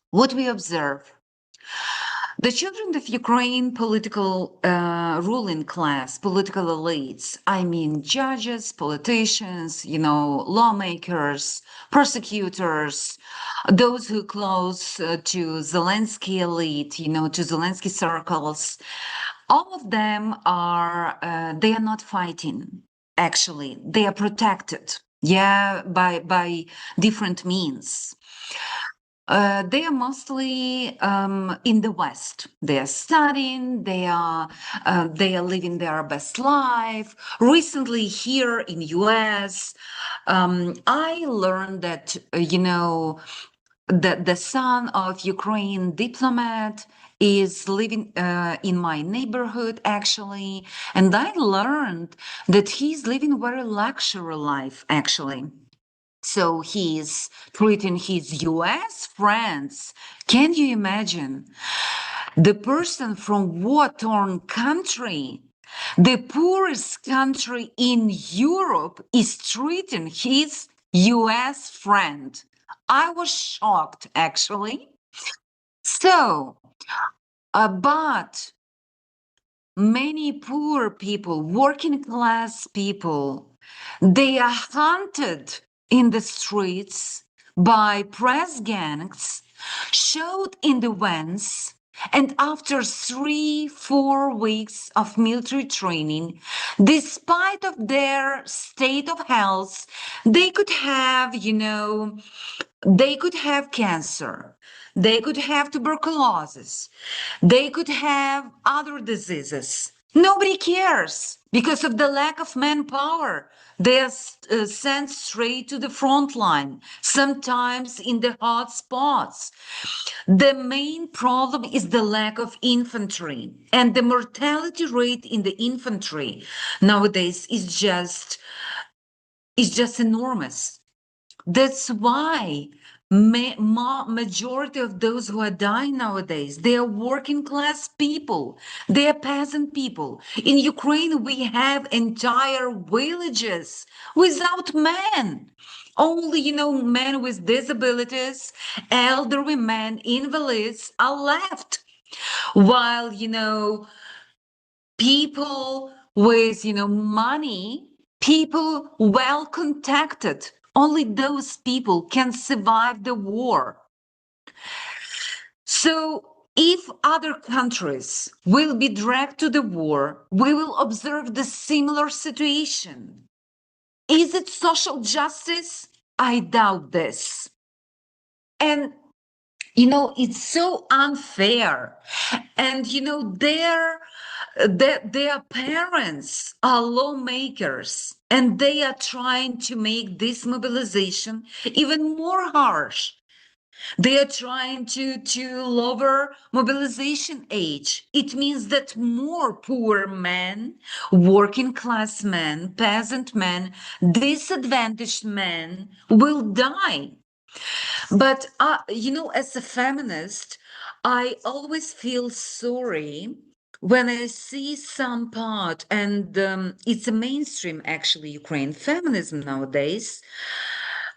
What we observe, the children of Ukraine political ruling class, political elites, I mean judges, politicians, lawmakers, prosecutors, those who close to Zelensky elite, to Zelensky circles, all of them they are not fighting. Actually, they are protected, by different means. They are mostly in the West. They are studying. They are living their best life. Recently, here in U.S., I learned that the son of Ukrainian diplomat is living in my neighborhood, actually, and I learned that he's living very luxury life, actually. So he's treating his US friends. Can you imagine? The person from war-torn country, the poorest country in Europe, is treating his US friend. I was shocked, actually. So, but many poor people, working class people, they are hunted in the streets by press gangs, shot in the vans, and after 3-4 weeks of military training, despite of their state of health, they could have, they could have cancer, they could have tuberculosis, they could have other diseases. Nobody cares because of the lack of manpower. They are sent straight to the front line, sometimes in the hot spots. The main problem is the lack of infantry, and the mortality rate in the infantry nowadays is just enormous. That's why majority of those who are dying nowadays, they are working class people, they are peasant people. In Ukraine, we have entire villages without men. Only, men with disabilities, elderly men, invalids are left. While, people with, money, people well contacted, only those people can survive the war. So if other countries will be dragged to the war, we will observe the similar situation. Is it social justice? I doubt this. And it's so unfair. And their parents are lawmakers, and they are trying to make this mobilization even more harsh. They are trying to lower mobilization age. It means that more poor men, working class men, peasant men, disadvantaged men will die. But, as a feminist, I always feel sorry when I see some part, and it's a mainstream, actually, Ukraine feminism nowadays.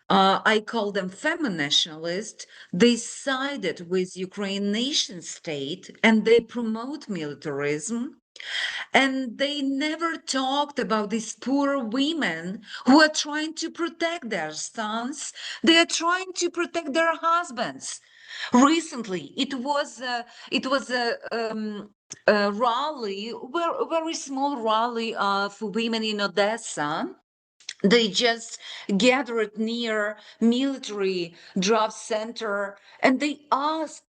I call them femi-nationalists. They sided with Ukraine nation state and they promote militarism. And they never talked about these poor women who are trying to protect their sons. They are trying to protect their husbands. Recently, it was a rally, a very small rally of women in Odessa. They just gathered near military draft center, and they asked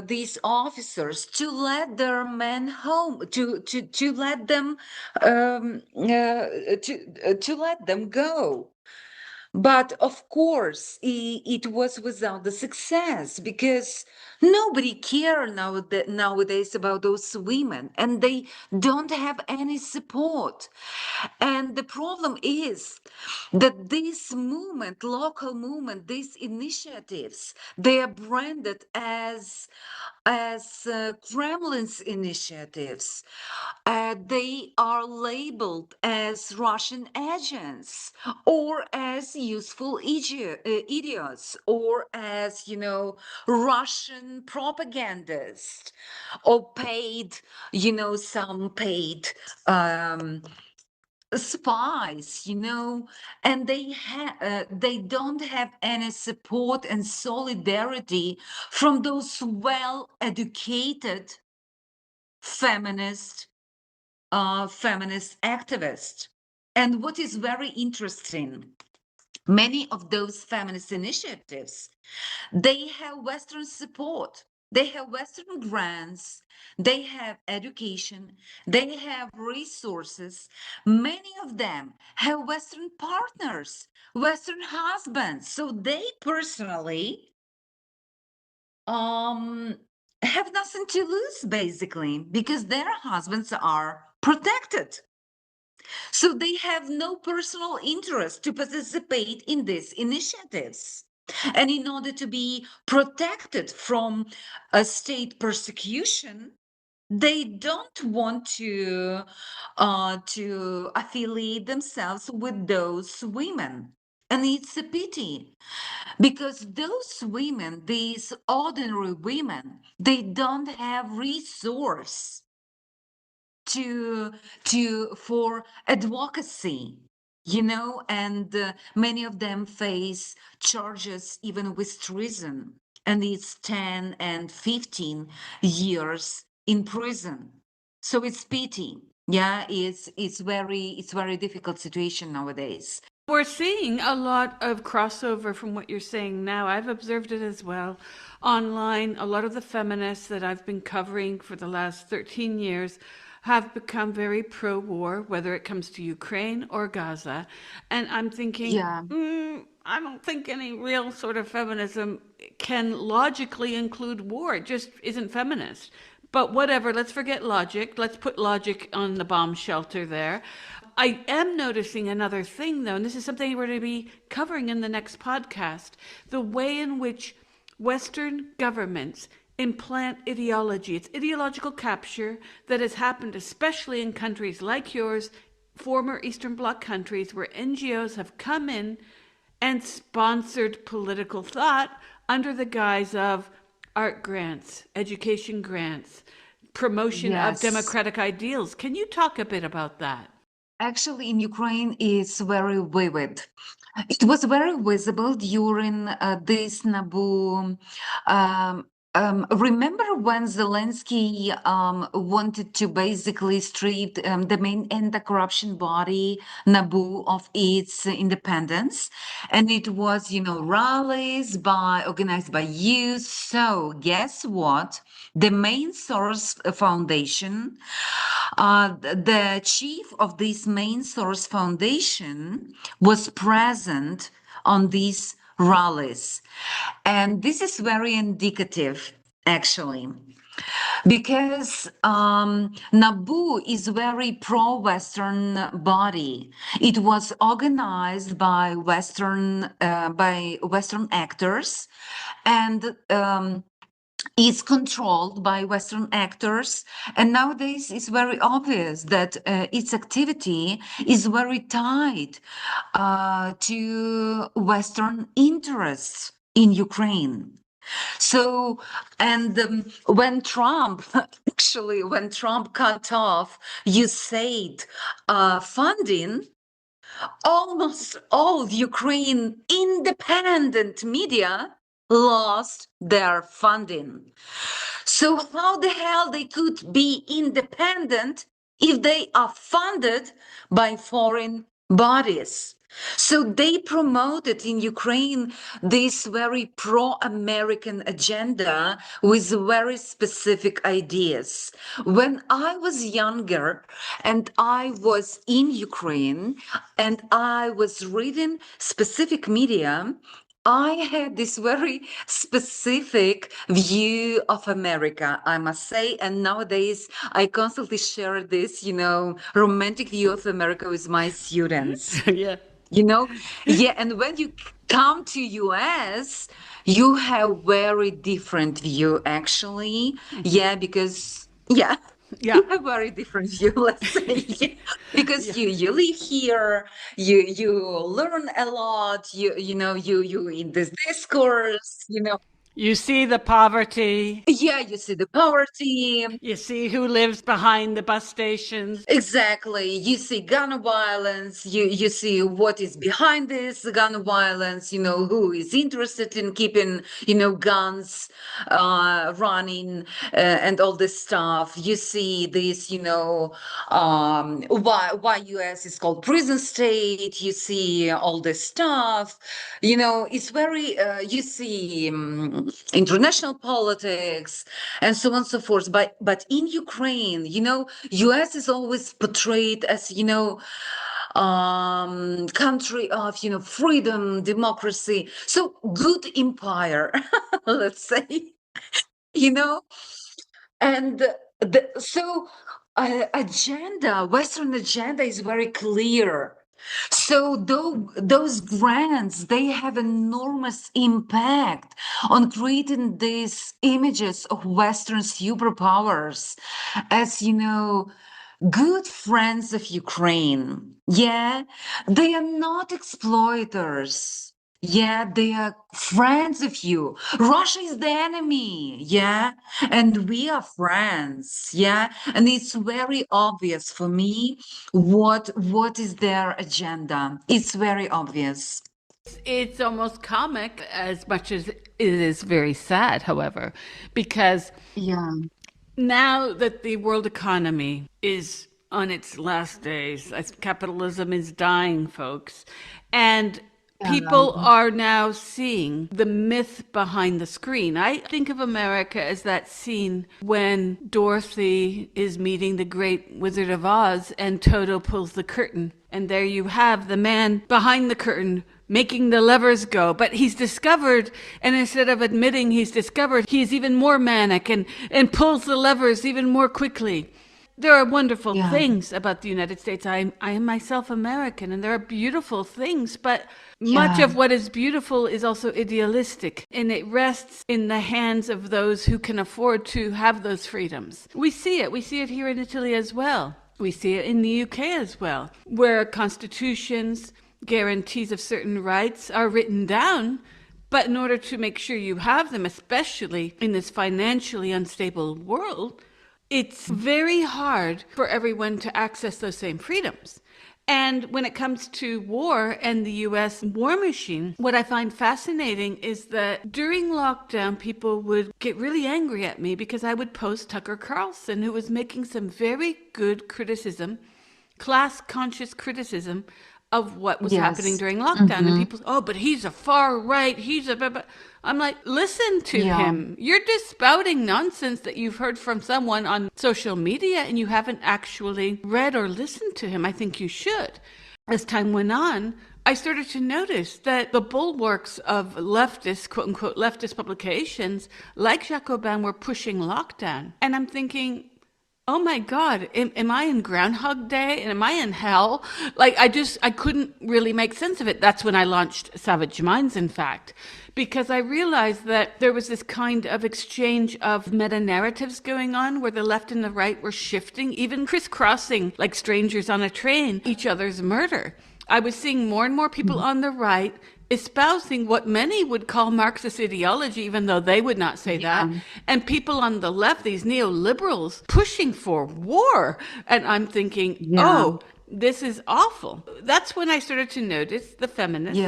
these officers to let their men home, to let them to let them go. But of course, it was without the success because nobody cares nowadays about those women and they don't have any support. And the problem is that this movement, local movement, these initiatives, they are branded as Kremlin's initiatives. They are labeled as Russian agents or as useful idiots or as, Russian propagandists or paid, some paid spies, and they don't have any support and solidarity from those well-educated feminist activists. And what is very interesting, many of those feminist initiatives, they have Western support. They have Western grants. They have education. They have resources. Many of them have Western partners, Western husbands. So they personally have nothing to lose, basically, because their husbands are protected. So they have no personal interest to participate in these initiatives. And in order to be protected from a state persecution, they don't want to affiliate themselves with those women. And it's a pity because those women, these ordinary women, they don't have resource for advocacy, and many of them face charges even with treason, and it's 10 and 15 years in prison. So it's pity. Yeah, it's very difficult situation nowadays. We're seeing a lot of crossover from what you're saying now. I've observed it as well online. A lot of the feminists that I've been covering for the last 13 years have become very pro-war, whether it comes to Ukraine or Gaza. And I'm thinking, Yeah. I don't think any real sort of feminism can logically include war. It just isn't feminist. But whatever, let's forget logic. Let's put logic on the bomb shelter there. I am noticing another thing, though, and this is something we're going to be covering in the next podcast, the way in which Western governments implant ideology. It's ideological capture that has happened, especially in countries like yours, former Eastern Bloc countries, where NGOs have come in and sponsored political thought under the guise of art grants, education grants, promotion of Yes. democratic ideals. Can you talk a bit about that? Actually, in Ukraine, it's very vivid. It was very visible during this Nabu. Remember when Zelensky wanted to basically strip the main anti-corruption body, Nabu, of its independence? And it was, rallies organized by youth. So guess what? The main source foundation, the chief of this main source foundation was present on these rallies. And this is very indicative, actually, because NABU is very pro-Western body. It was organized by Western actors, and is controlled by Western actors. And nowadays it's very obvious that its activity is very tied to Western interests in Ukraine. So, and when Trump, actually, when Trump cut off USAID funding, almost all Ukraine independent media lost their funding. So how the hell they could be independent if they are funded by foreign bodies? So they promoted in Ukraine this very pro-American agenda with very specific ideas. When I was younger and I was in Ukraine and I was reading specific media, I had this very specific view of America, I must say. And nowadays, I constantly share this, romantic view of America with my students. Yeah. You know, yeah, and when you come to US, you have very different view actually. Yeah, because yeah, Yeah. you have very different view, let's say. Yeah. Because you live here, you learn a lot, you in this discourse. You see the poverty. Yeah, you see the poverty. You see who lives behind the bus stations. Exactly. You see gun violence, you see what is behind this gun violence, who is interested in keeping, guns running and all this stuff. You see this, why US is called prison state. You see all this stuff. It's very, you see international politics and so on and so forth. But in Ukraine, US is always portrayed as, country of, freedom, democracy. So good empire, let's say, you know, and so Western agenda is very clear. So those grants, they have enormous impact on creating these images of Western superpowers as, good friends of Ukraine. Yeah, they are not exploiters. Yeah, they are friends of you. Russia is the enemy. Yeah, and we are friends. Yeah, and it's very obvious for me what is their agenda. It's very obvious. It's almost comic as much as it is very sad, however, because Yeah. now that the world economy is on its last days, as capitalism is dying, folks, and people are now seeing the myth behind the screen. I think of America as that scene when Dorothy is meeting the great Wizard of Oz and Toto pulls the curtain. And there you have the man behind the curtain making the levers go. But he's discovered, and instead of admitting he's discovered, he's even more manic and pulls the levers even more quickly. There are wonderful things about the United States. I am myself American, and there are beautiful things, but much of what is beautiful is also idealistic, and it rests in the hands of those who can afford to have those freedoms. We see it. We see it here in Italy as well. We see it in the UK as well, where constitutions, guarantees of certain rights are written down, but in order to make sure you have them, especially in this financially unstable world, it's very hard for everyone to access those same freedoms. And when it comes to war and the US war machine, what I find fascinating is that during lockdown, people would get really angry at me because I would post Tucker Carlson, who was making some very good criticism, class-conscious criticism of what was happening during lockdown. And people, oh, but he's a far right, he's a... I'm like, listen to him. You're just spouting nonsense that you've heard from someone on social media and you haven't actually read or listened to him. I think you should. As time went on, I started to notice that the bulwarks of leftist, quote unquote, leftist publications like Jacobin were pushing lockdown. And I'm thinking, oh my God, am I in Groundhog Day and am I in hell? Like, I couldn't really make sense of it. That's when I launched Savage Minds, in fact, because I realized that there was this kind of exchange of meta-narratives going on where the left and the right were shifting, even crisscrossing like strangers on a train, each other's murder. I was seeing more and more people on the right espousing what many would call Marxist ideology, even though they would not say that. And people on the left, these neoliberals, pushing for war. And I'm thinking, oh, this is awful. That's when I started to notice the feminists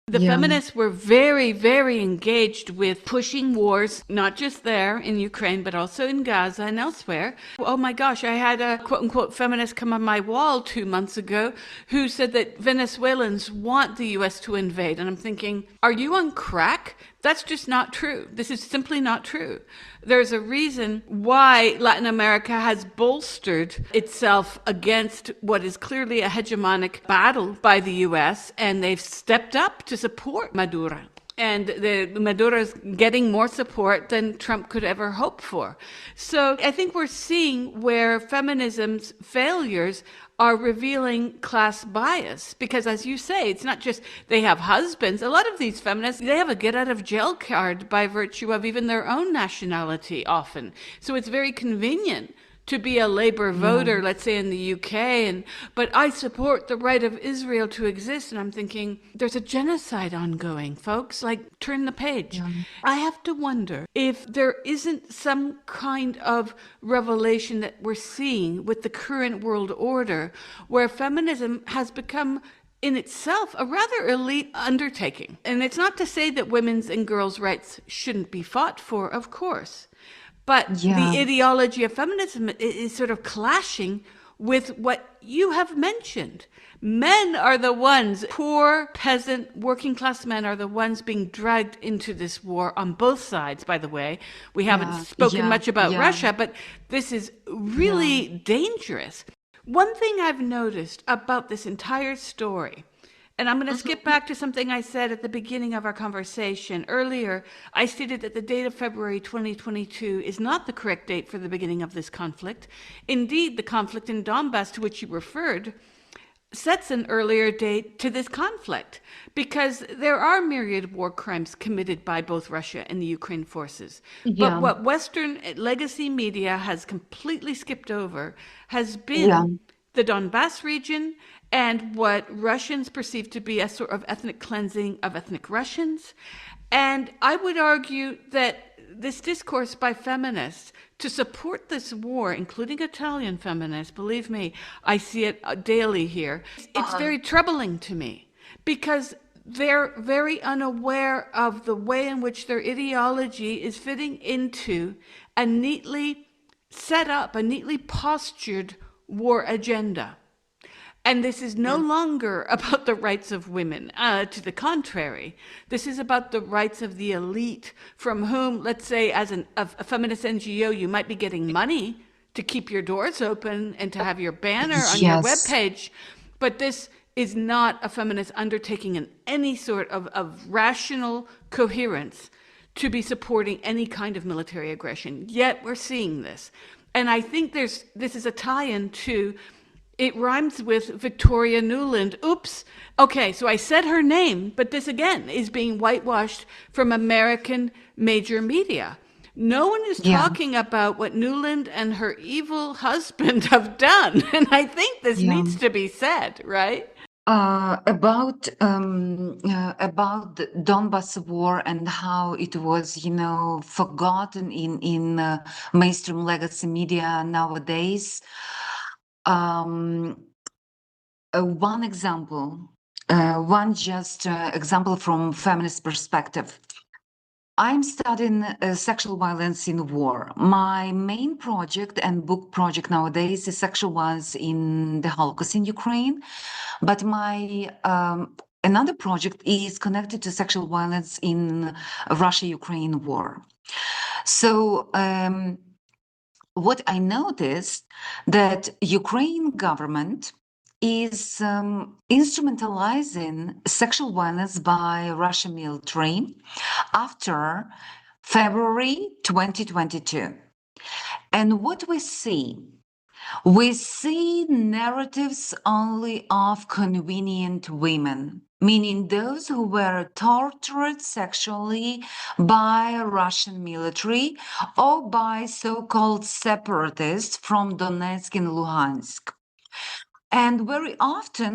The feminists were very, very engaged with pushing wars, not just there in Ukraine, but also in Gaza and elsewhere. Oh my gosh, I had a quote unquote feminist come on my wall 2 months ago who said that Venezuelans want the US to invade. And I'm thinking, are you on crack? That's just not true. This is simply not true. There's a reason why Latin America has bolstered itself against what is clearly a hegemonic battle by the US, and they've stepped up to support Maduro. And Maduro's getting more support than Trump could ever hope for. So I think we're seeing where feminism's failures are revealing class bias, because as you say, it's not just they have husbands. A lot of these feminists, they have a get out of jail card by virtue of even their own nationality often. So it's very convenient to be a Labour voter, let's say in the UK, but I support the right of Israel to exist. And I'm thinking, there's a genocide ongoing, folks. Like, turn the page. I have to wonder if there isn't some kind of revelation that we're seeing with the current world order, where feminism has become in itself a rather elite undertaking. And it's not to say that women's and girls' rights shouldn't be fought for, of course. But the ideology of feminism is sort of clashing with what you have mentioned. Men are the ones, poor, peasant, working class men are the ones being dragged into this war on both sides, by the way. We haven't spoken much about Russia, but this is really dangerous. One thing I've noticed about this entire story, and I'm going to skip back to something I said at the beginning of our conversation. Earlier, I stated that the date of February 2022 is not the correct date for the beginning of this conflict. Indeed, the conflict in Donbass, to which you referred, sets an earlier date to this conflict, because there are myriad war crimes committed by both Russia and the Ukraine forces. But what Western legacy media has completely skipped over has been the Donbass region and what Russians perceive to be a sort of ethnic cleansing of ethnic Russians. And I would argue that this discourse by feminists to support this war, including Italian feminists, believe me, I see it daily here. It's very troubling to me, because they're very unaware of the way in which their ideology is fitting into a neatly set up, a neatly postured war agenda. And this is no longer about the rights of women. To the contrary, this is about the rights of the elite, from whom, let's say, as a feminist NGO, you might be getting money to keep your doors open and to have your banner on your webpage. But this is not a feminist undertaking in any sort of rational coherence to be supporting any kind of military aggression. Yet we're seeing this. And I think this is a tie-in to, it rhymes with Victoria Nuland. Oops. Okay, so I said her name, but this again is being whitewashed from American major media. No one is talking about what Nuland and her evil husband have done. And I think this needs to be said, right? About the Donbass war and how it was, forgotten in mainstream legacy media nowadays. One example, example from feminist perspective. I'm studying sexual violence in war. My main project and book project nowadays is sexual violence in the Holocaust in Ukraine. But my another project is connected to sexual violence in Russia-Ukraine war. So what I noticed that Ukraine government is instrumentalizing sexual violence by Russian military after February 2022. And what we see narratives only of convenient women, meaning those who were tortured sexually by Russian military or by so-called separatists from Donetsk and Luhansk. And very often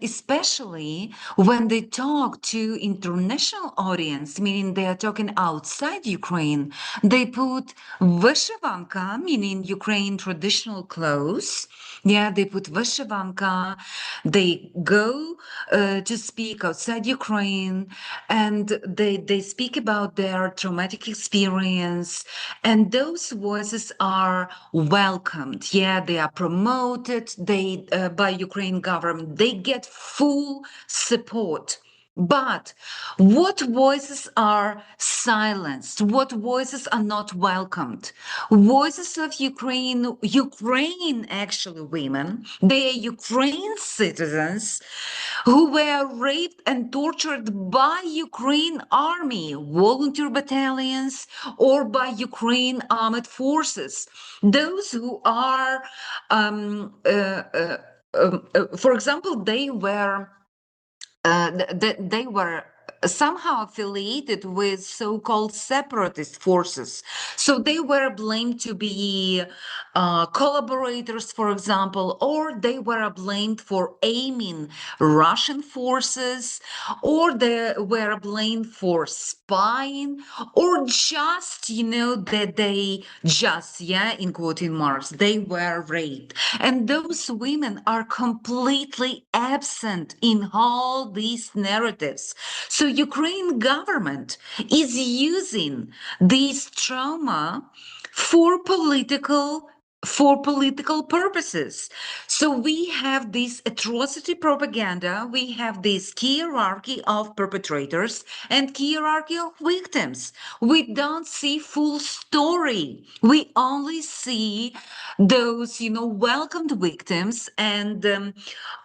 especially when they talk to international audience, meaning they are talking outside Ukraine, they put vyshivanka, meaning Ukraine traditional clothes. Yeah, they put vyshivanka. They go to speak outside Ukraine, and they speak about their traumatic experience, and those voices are welcomed. Yeah, they are promoted. They by Ukraine government. They get full support. But what voices are silenced? What voices are not welcomed? Voices of Ukraine actually women, they are Ukraine citizens who were raped and tortured by Ukraine army, volunteer battalions, or by Ukraine armed forces. Those who are, for example, they were somehow affiliated with so-called separatist forces. So they were blamed to be collaborators, for example, or they were blamed for aiming Russian forces, or they were blamed for spying, or just, that they just, yeah, in quoting marks, they were raped. And those women are completely absent in all these narratives. So Ukraine government is using this trauma for political purposes. So we have this atrocity propaganda, we have this hierarchy of perpetrators and hierarchy of victims. We don't see full story. We only see those, welcomed victims and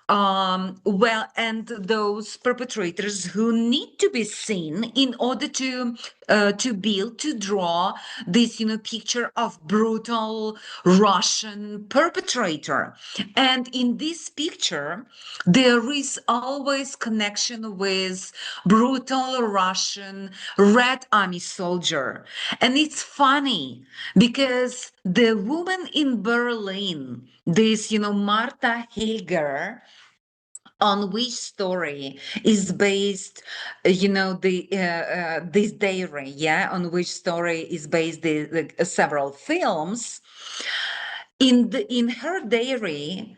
and those perpetrators who need to be seen in order to draw this, picture of brutal Russian perpetrator. And in this picture, there is always connection with brutal Russian Red Army soldier. And it's funny because the woman in Berlin, this, Marta Hilger, on which story is based, this diary, yeah, on which story is based the several films. In her diary,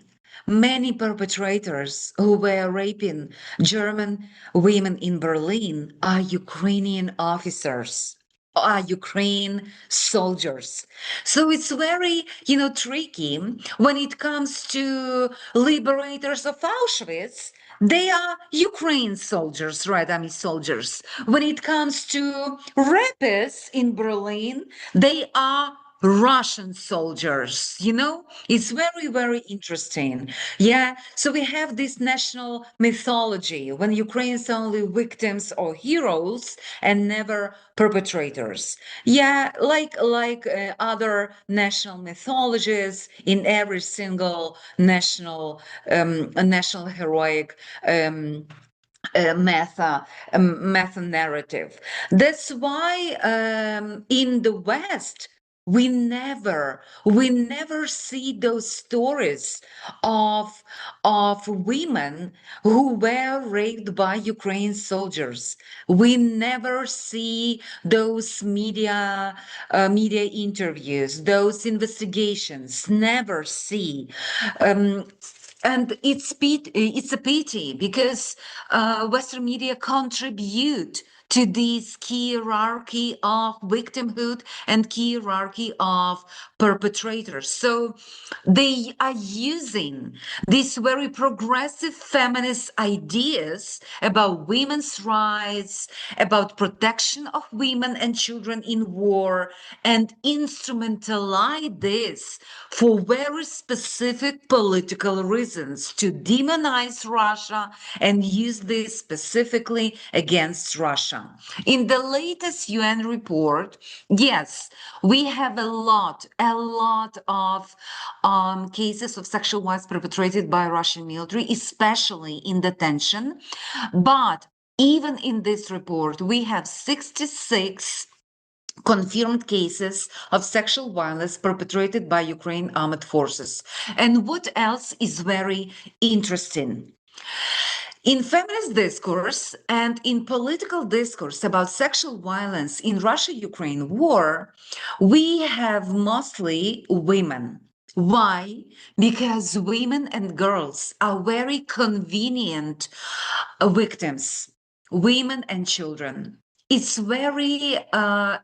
many perpetrators who were raping German women in Berlin are Ukrainian officers, are Ukraine soldiers. So it's very, tricky when it comes to liberators of Auschwitz. They are Ukraine soldiers, Red Army soldiers. When it comes to rapists in Berlin, they are Russian soldiers, it's very, very interesting. Yeah. So we have this national mythology when Ukrainians are only victims or heroes and never perpetrators. Yeah. Like other national mythologies in every single national heroic, meta narrative. That's why in the West we never see those stories of women who were raped by Ukraine soldiers. We never see those media interviews, those investigations. Never see. And it's a pity because Western media contribute to this hierarchy of victimhood and hierarchy of perpetrators. So they are using these very progressive feminist ideas about women's rights, about protection of women and children in war, and instrumentalize this for very specific political reasons to demonize Russia and use this specifically against Russia. In the latest UN report, yes, we have a lot of cases of sexual violence perpetrated by Russian military, especially in detention. But even in this report, we have 66 confirmed cases of sexual violence perpetrated by Ukraine armed forces. And what else is very interesting? In feminist discourse and in political discourse about sexual violence in Russia-Ukraine war, we have mostly women. Why? Because women and girls are very convenient victims, women and children. It's very,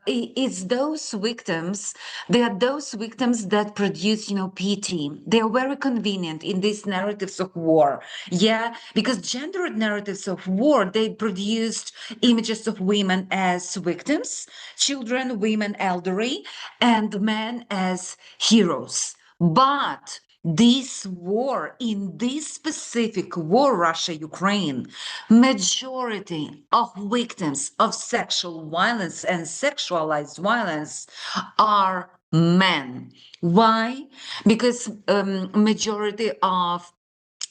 it's those victims, they are those victims that produce, pity. They are very convenient in these narratives of war. Yeah, because gendered narratives of war, they produced images of women as victims, children, women, elderly, and men as heroes. But this war, in this specific war, Russia-Ukraine, majority of victims of sexual violence and sexualized violence are men. Why? Because majority of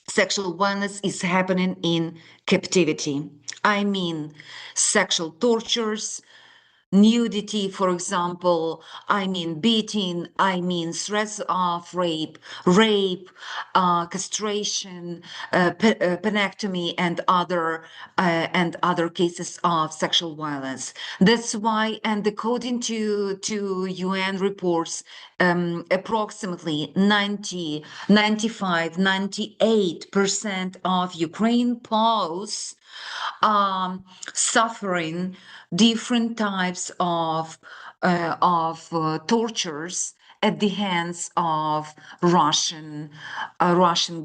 sexual violence is happening in captivity. I mean, sexual tortures, nudity, for example, I mean beating, I mean threats of rape, castration, penectomy, and other cases of sexual violence. That's why, and according to UN reports, approximately 90, 95, 98% of Ukraine pose suffering different types of tortures at the hands of Russian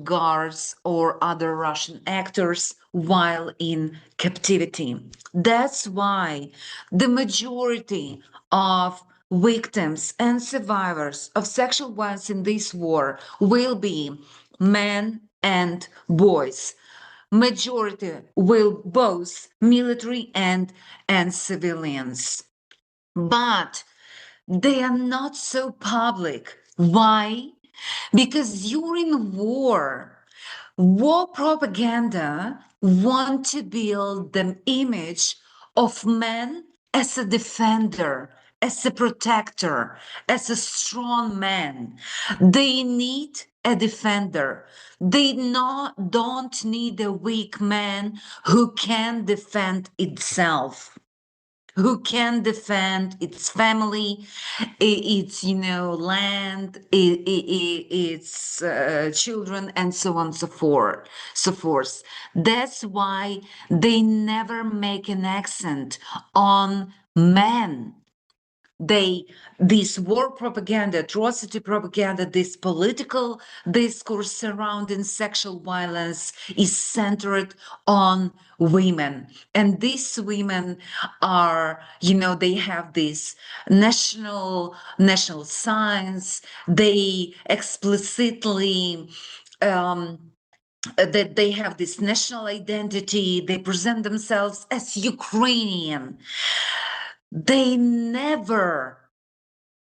guards or other Russian actors while in captivity. That's why the majority of victims and survivors of sexual violence in this war will be men and boys. Majority will both military and civilians, but they are not so public. Why? Because during war propaganda want to build the image of man as a defender, as a protector, as a strong man. They need a defender. They don't need a weak man who can defend itself, who can defend its family, its land, its children, and so on, so forth. That's why they never make an accent on men. This war propaganda, atrocity propaganda, this political discourse surrounding sexual violence is centered on women. And these women are, they have this national signs. They explicitly that they have this national identity. They present themselves as Ukrainian. They never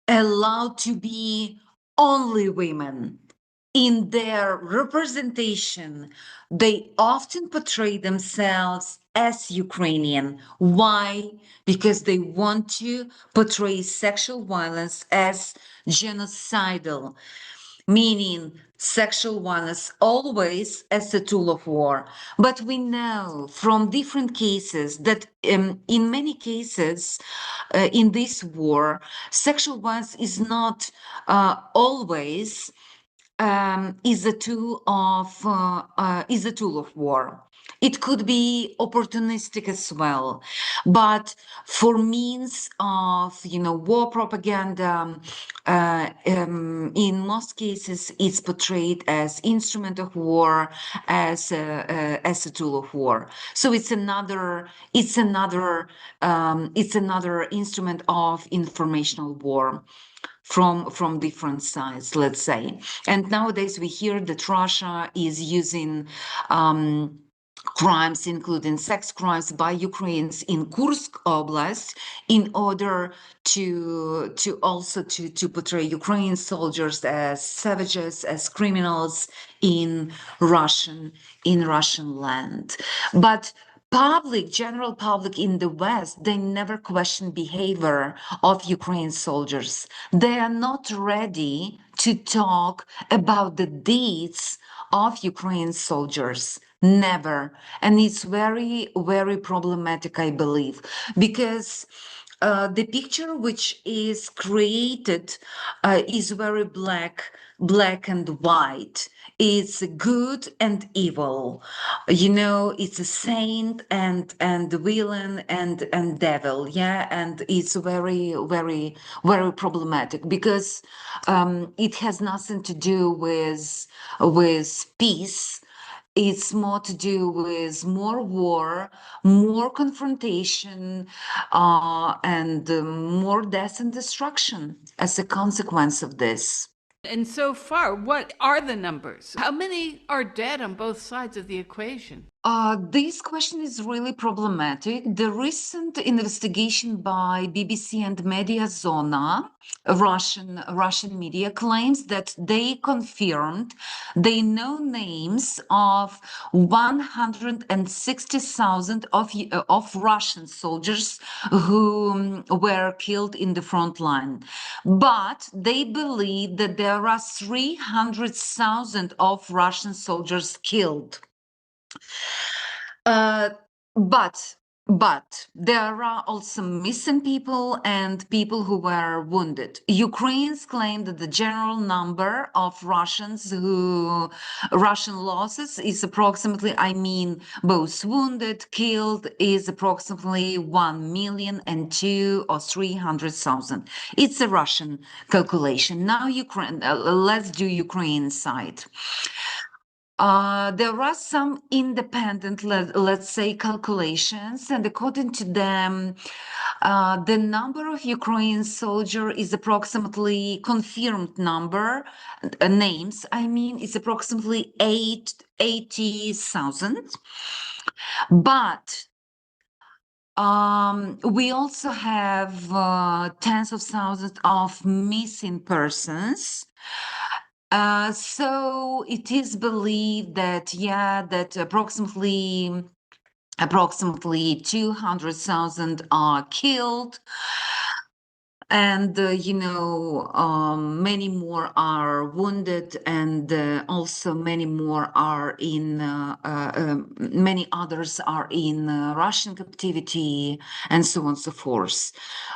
allowed to be only women. In their representation, they often portray themselves as Ukrainian. Why? Because they want to portray sexual violence as genocidal, meaning sexual violence always as a tool of war. But we know from different cases that in many cases in this war, sexual violence is not always is a tool of war. It could be opportunistic as well, but for means of war propaganda, in most cases it's portrayed as instrument of war, as a tool of war. So it's another instrument of informational war from different sides, let's say. And nowadays we hear that Russia is using crimes, including sex crimes by Ukrainians in Kursk Oblast, in order to also portray Ukrainian soldiers as savages, as criminals in Russian land. But general public in the West, they never question behavior of Ukraine soldiers. They are not ready to talk about the deeds of Ukraine soldiers. Never. And it's very, very problematic, I believe, because the picture which is created is very black and white. It's good and evil. It's a saint and villain and devil. Yeah, and it's very, very, very problematic because it has nothing to do with peace. It's more to do with more war, more confrontation, and more death and destruction as a consequence of this. And so far, what are the numbers? How many are dead on both sides of the equation? This question is really problematic. The recent investigation by BBC and Media Zona, Russian media, claims that they confirmed they know names of 160,000 of Russian soldiers who were killed in the front line. But they believe that there are 300,000 of Russian soldiers killed. Uh, but there are also missing people and people who were wounded. Ukrainians claim that the general number of Russian losses is approximately, both wounded, killed, is approximately 1,000,000 and 2 or 300,000. It's a Russian calculation. Now let's do Ukraine side. There are some independent, let's say, calculations, and according to them, the number of Ukrainian soldiers is approximately confirmed number, names, is approximately 80,000. But we also have tens of thousands of missing persons. So it is believed that, that approximately 200,000 are killed. And, many more are wounded, and also many more are many others are in Russian captivity, and so on and so forth.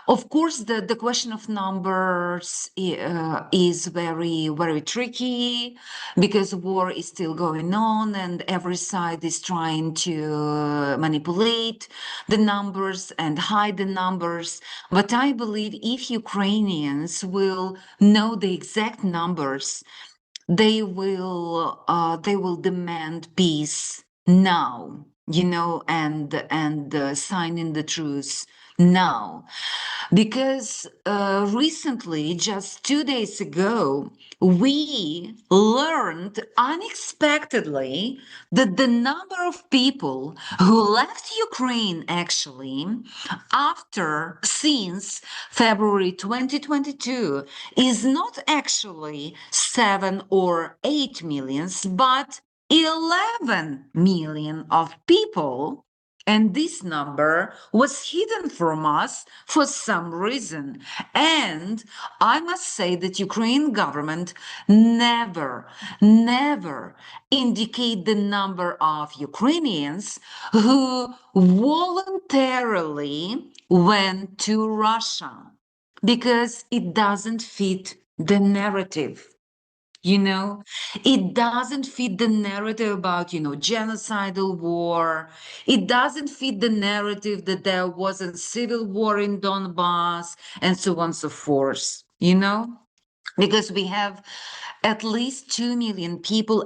Of course, the question of numbers is very, very tricky because war is still going on and every side is trying to manipulate the numbers and hide the numbers. But I believe if Ukrainians will know the exact numbers, they will demand peace now, and signing the truce now. Because recently, just 2 days ago, we learned unexpectedly that the number of people who left Ukraine actually since February 2022 is not actually 7 or 8 millions, but 11 million of people. And this number was hidden from us for some reason. And I must say that Ukrainian government never indicate the number of Ukrainians who voluntarily went to Russia because it doesn't fit the narrative. It doesn't fit the narrative about, genocidal war. It doesn't fit the narrative that there was a civil war in Donbass and so on and so forth, because we have at least 2 million people,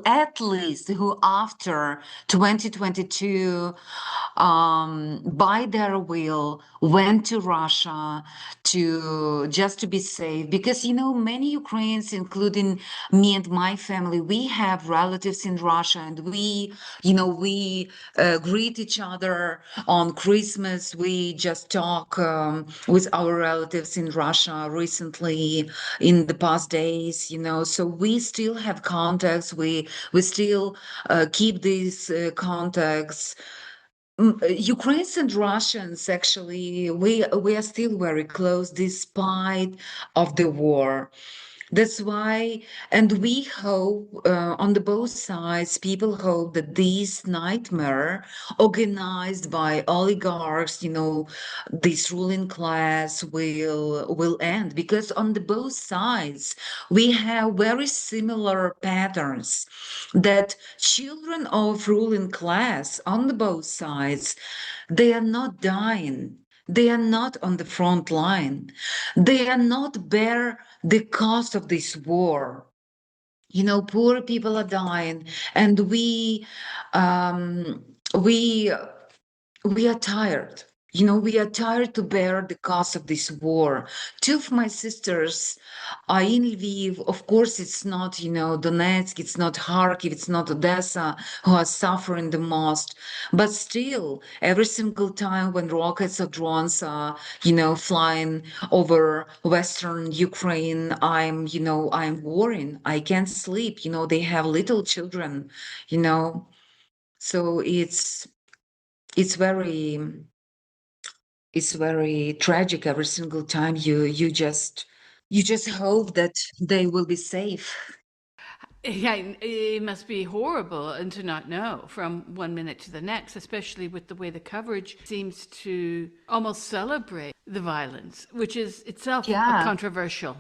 who after 2022, by their will, went to Russia just to be safe. Because, many Ukrainians, including me and my family, we have relatives in Russia, and we greet each other on Christmas. We just talk with our relatives in Russia recently in the past days, so we still have contacts. We still keep these contacts. Ukrainians and Russians, actually, we are still very close despite of the war. That's why, and we hope on the both sides, people hope that this nightmare organized by oligarchs, this ruling class will end, because on the both sides we have very similar patterns, that children of ruling class on the both sides, they are not dying. They are not on the front line. They are not bear the cost of this war. Poor people are dying, and um, we we are tired. We are tired to bear the cost of this war. Two of my sisters are in Lviv. Of course, it's not, Donetsk, it's not Kharkiv, it's not Odessa who are suffering the most. But still, every single time when rockets or drones are, flying over Western Ukraine, I'm worrying. I can't sleep. They have little children, so it's very it's very tragic every single time you just hope that they will be safe. Yeah, it must be horrible and to not know from one minute to the next, especially with the way the coverage seems to almost celebrate the violence, which is itself a Yeah, controversial,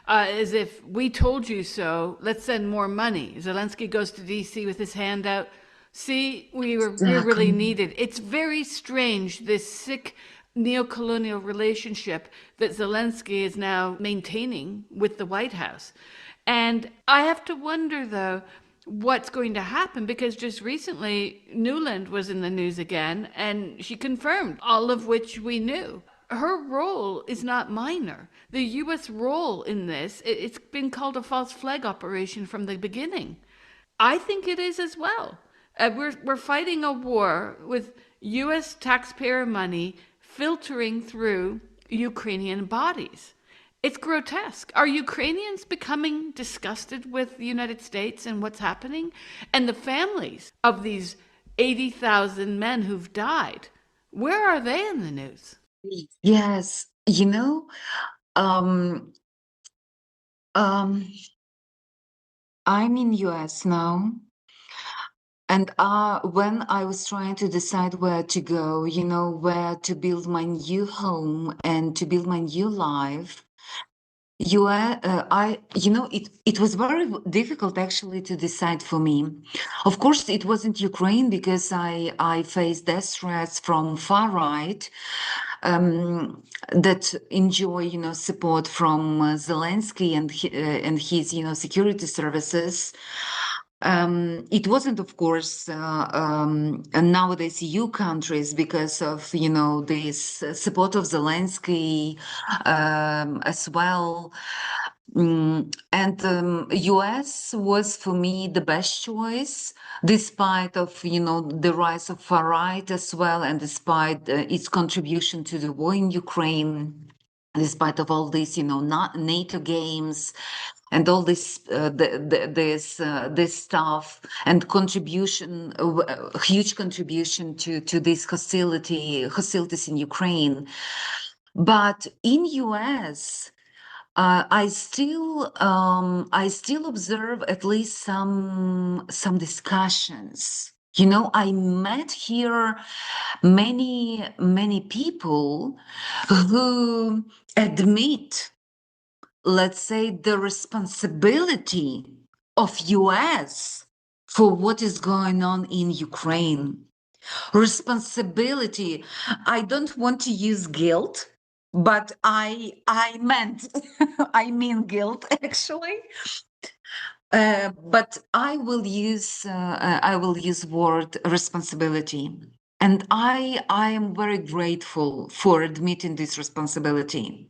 as if we told you so, let's send more money. Zelensky goes to DC with his hand out. See, we're really exactly. needed. It's very strange, this sick neo-colonial relationship that Zelensky is now maintaining with the White House. And I have to wonder, though, what's going to happen, because just recently Newland was in the news again and she confirmed all of which we knew. Her role is not minor. The US role in this, it's been called a false flag operation from the beginning. I think it is as well. We're fighting a war with US taxpayer money filtering through Ukrainian bodies. It's grotesque. Are Ukrainians becoming disgusted with the United States and what's happening? And the families of these 80,000 men who've died, where are they in the news? Yes, um, um, I'm in US now, and when I was trying to decide where to go, where to build my new home and to build my new life, it was very difficult actually to decide for me. Of course, it wasn't Ukraine, because I faced death threats from far right, that enjoy, support from Zelensky and his, security services. It wasn't, of course, nowadays EU countries, because of, this support of Zelensky as well. And US was for me the best choice, despite of, the rise of far right as well, and despite its contribution to the war in Ukraine, despite of all these, not NATO games and all this stuff, and contribution, huge contribution to this hostilities in Ukraine. But in US, I still observe at least some discussions. I met here many people who admit, let's say, the responsibility of US for what is going on in Ukraine. Responsibility. I don't want to use guilt, but I meant I mean guilt actually. But I will use word responsibility, and I am very grateful for admitting this responsibility,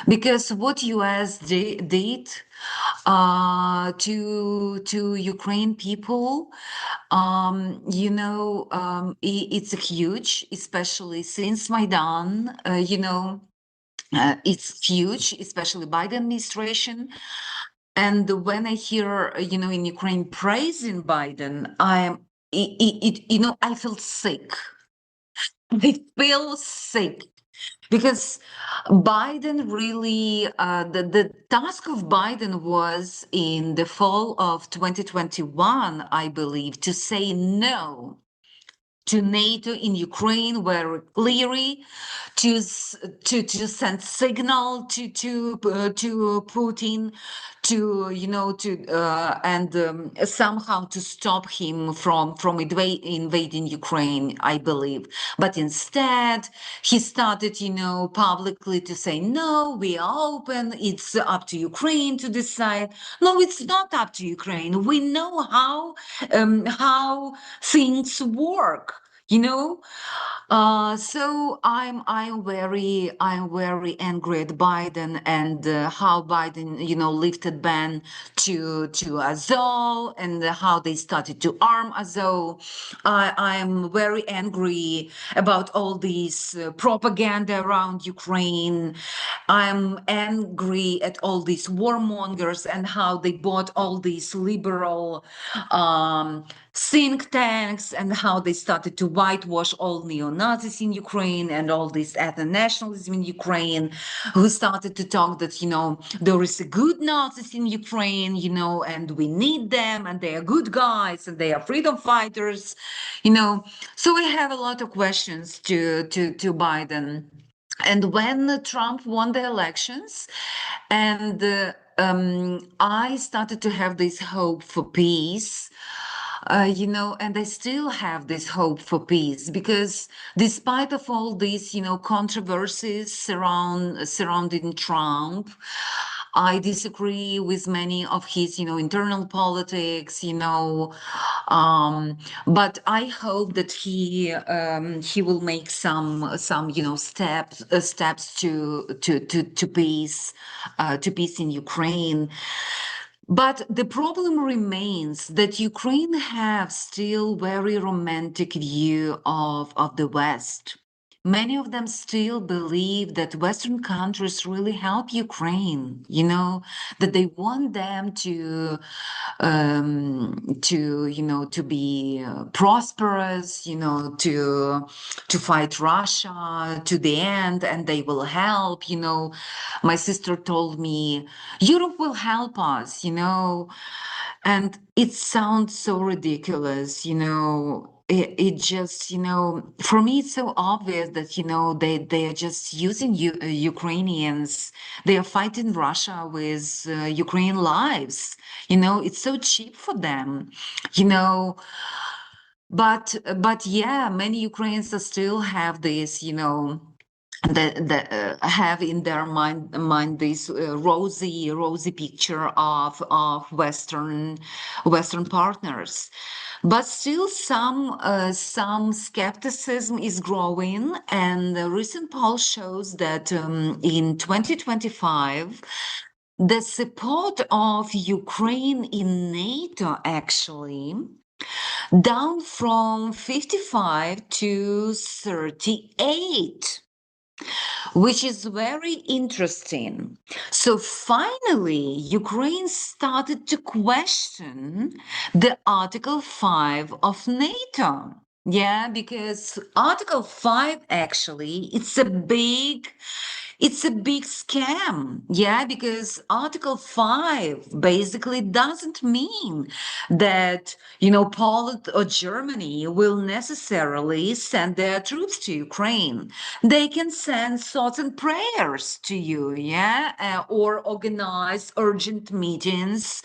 because what US did to Ukraine people, it's huge, especially since Maidan. It's huge, especially by the administration. And when I hear, in Ukraine praising Biden, I felt sick. I feel sick because Biden really, the task of Biden was in the fall of 2021, I believe, to say no to NATO in Ukraine very clearly, to to send signal to Putin, to and somehow to stop him from invading Ukraine, I believe. But instead, he started, publicly to say, no, we are open. It's up to Ukraine to decide. No, it's not up to Ukraine. We know how things work, you know. So I'm very angry at Biden and how Biden, lifted ban to Azov and how they started to arm Azov. I'm very angry about all this propaganda around Ukraine. I'm angry at all these warmongers and how they bought all these liberal think tanks and how they started to whitewash all neo-Nazis in Ukraine and all this ethno-nationalism in Ukraine, who started to talk that, there is a good Nazis in Ukraine, and we need them and they are good guys and they are freedom fighters, So I have a lot of questions to Biden. And when Trump won the elections, and I started to have this hope for peace, and I still have this hope for peace because despite of all these, controversies surrounding Trump, I disagree with many of his, internal politics, but I hope that he will make some steps to peace in Ukraine. But the problem remains that Ukraine have still very romantic view of the West. Many of them still believe that Western countries really help Ukraine, that they want them to be prosperous, to fight Russia to the end, and they will help. My sister told me Europe will help us, and it sounds so ridiculous, it just, for me, it's so obvious that, they are just using Ukrainians. They are fighting Russia with Ukrainian lives. It's so cheap for them, you know. But yeah, many Ukrainians still have this, that have in their mind this rosy picture of Western partners, but still some skepticism is growing, and the recent poll shows that in 2025 the support of Ukraine in NATO actually down from 55 to 38, which is very interesting. So finally, Ukraine started to question the Article 5 of NATO. Yeah, because Article 5 actually, it's a big scam. Yeah, because Article 5 basically doesn't mean that, Poland or Germany will necessarily send their troops to Ukraine. They can send thoughts and prayers to you, yeah, or organize urgent meetings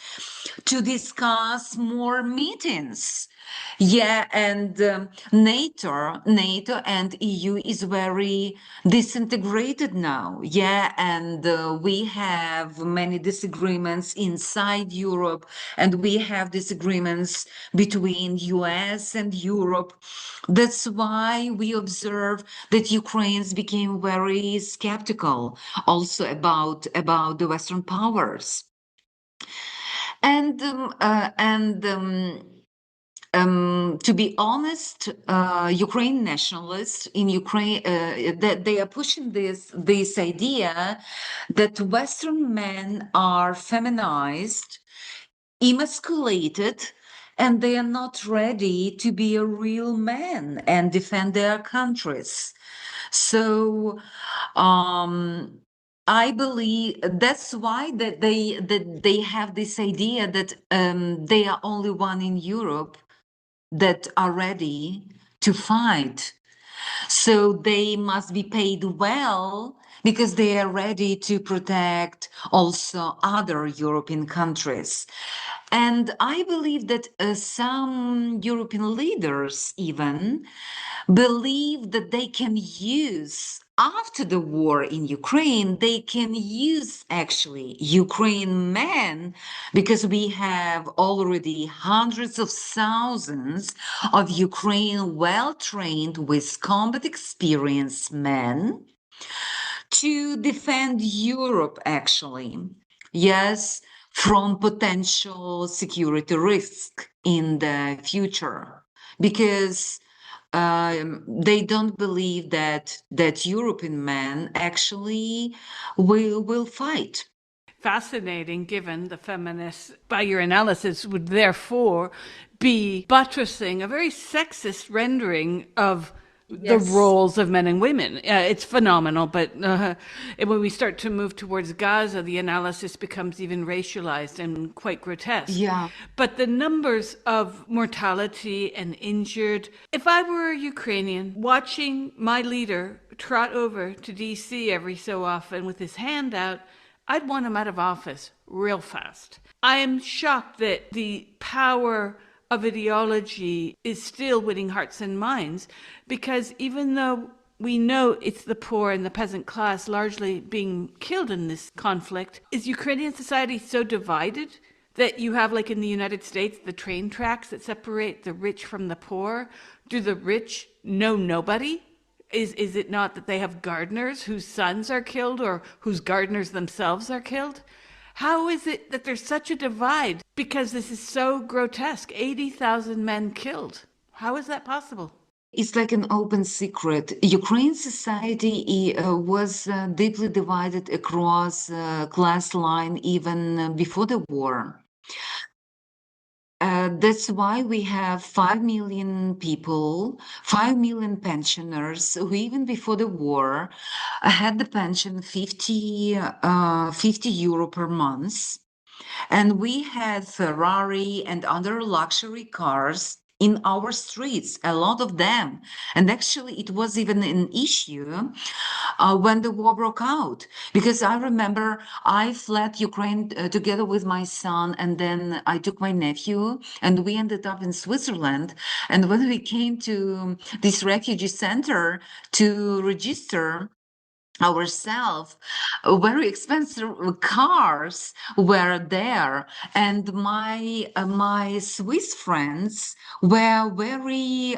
to discuss more meetings. Yeah, and NATO and EU is very disintegrated now. Yeah, and we have many disagreements inside Europe, and we have disagreements between US and Europe. That's why we observe that Ukrainians became very skeptical also about the Western powers. To be honest, Ukrainian nationalists in Ukraine that they are pushing this idea that Western men are feminized, emasculated, and they are not ready to be a real man and defend their countries. So I believe that's why that they have this idea that they are only one in Europe that are ready to fight. So they must be paid well because they are ready to protect also other European countries. And I believe that some European leaders even believe that they can use, after the war in Ukraine, they can use actually Ukraine men, because we have already hundreds of thousands of Ukraine well-trained with combat experience men to defend Europe actually. Yes, from potential security risk in the future, because they don't believe that European men actually will fight. Fascinating, given the feminists, by your analysis, would therefore be buttressing a very sexist rendering of the Yes. roles of men and women. It's phenomenal, but when we start to move towards Gaza, the analysis becomes even racialized and quite grotesque. Yeah. But the numbers of mortality and injured, if I were a Ukrainian watching my leader trot over to DC every so often with his hand out, I'd want him out of office real fast. I am shocked that the power of ideology is still winning hearts and minds, because even though we know it's the poor and the peasant class largely being killed in this conflict, is Ukrainian society so divided that you have, like in the United States, the train tracks that separate the rich from the poor? Do the rich know nobody? Is it not that they have gardeners whose sons are killed or whose gardeners themselves are killed? How is it that there's such a divide? Because this is so grotesque. 80,000 men killed. How is that possible? It's like an open secret. Ukraine society was deeply divided across class line even before the war. That's why we have 5 million people, 5 million pensioners who, even before the war, had the pension 50 euro per month. And we had Ferrari and other luxury cars in our streets, a lot of them. And actually, it was even an issue when the war broke out, because I remember I fled Ukraine together with my son, and then I took my nephew, and we ended up in Switzerland. And when we came to this refugee center to register ourselves, very expensive cars were there, and my Swiss friends were very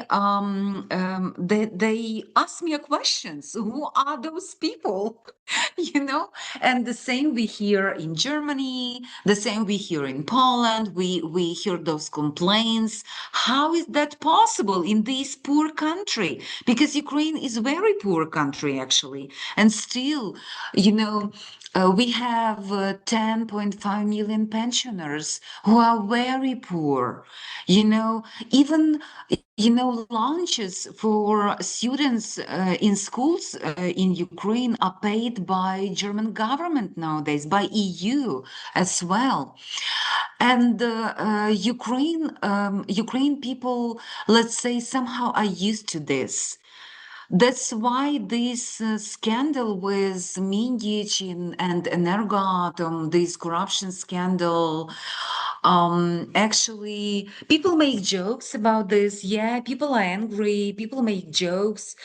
they asked me questions, who are those people? And the same we hear in Germany, the same we hear in Poland. We hear those complaints. How is that possible in this poor country? Because Ukraine is a very poor country actually, and still, we have 10.5 million pensioners who are very poor. Even lunches for students in schools in Ukraine are paid by German government nowadays, by EU as well. And Ukraine people, let's say, somehow are used to this. That's why this scandal with Mindic and Energoatom, this corruption scandal, actually, people make jokes about this. Yeah, people are angry, people make jokes,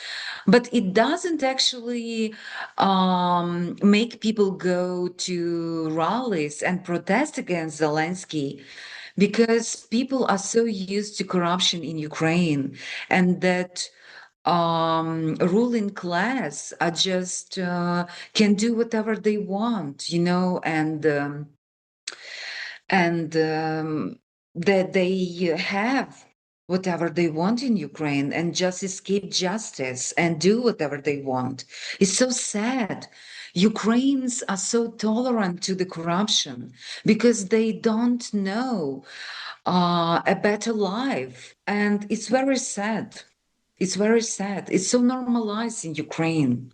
but it doesn't actually make people go to rallies and protest against Zelensky, because people are so used to corruption in Ukraine, and that ruling class are just can do whatever they want, and that they have whatever they want in Ukraine and just escape justice and do whatever they want. It's so sad Ukrainians are so tolerant to the corruption because they don't know a better life. And it's very sad. It's very sad. It's so normalized in Ukraine.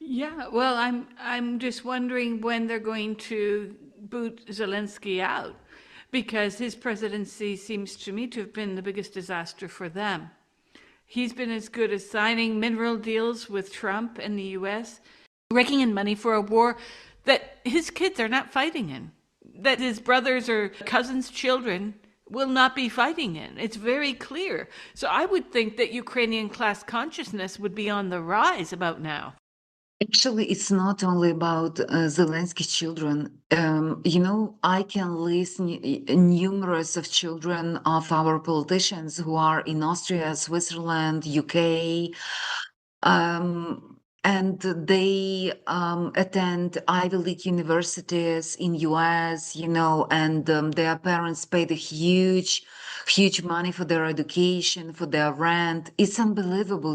Yeah, well, I'm just wondering when they're going to boot Zelensky out, because his presidency seems to me to have been the biggest disaster for them. He's been as good as signing mineral deals with Trump and the US, raking in money for a war that his kids are not fighting in, that his brothers or cousins' children will not be fighting in. It's very clear. So I would think that Ukrainian class consciousness would be on the rise about now. Actually, it's not only about Zelensky's children. I can list numerous of children of our politicians who are in Austria, Switzerland, UK, and they attend Ivy League universities in US, and their parents pay the huge money for their education, for their rent. It's unbelievable,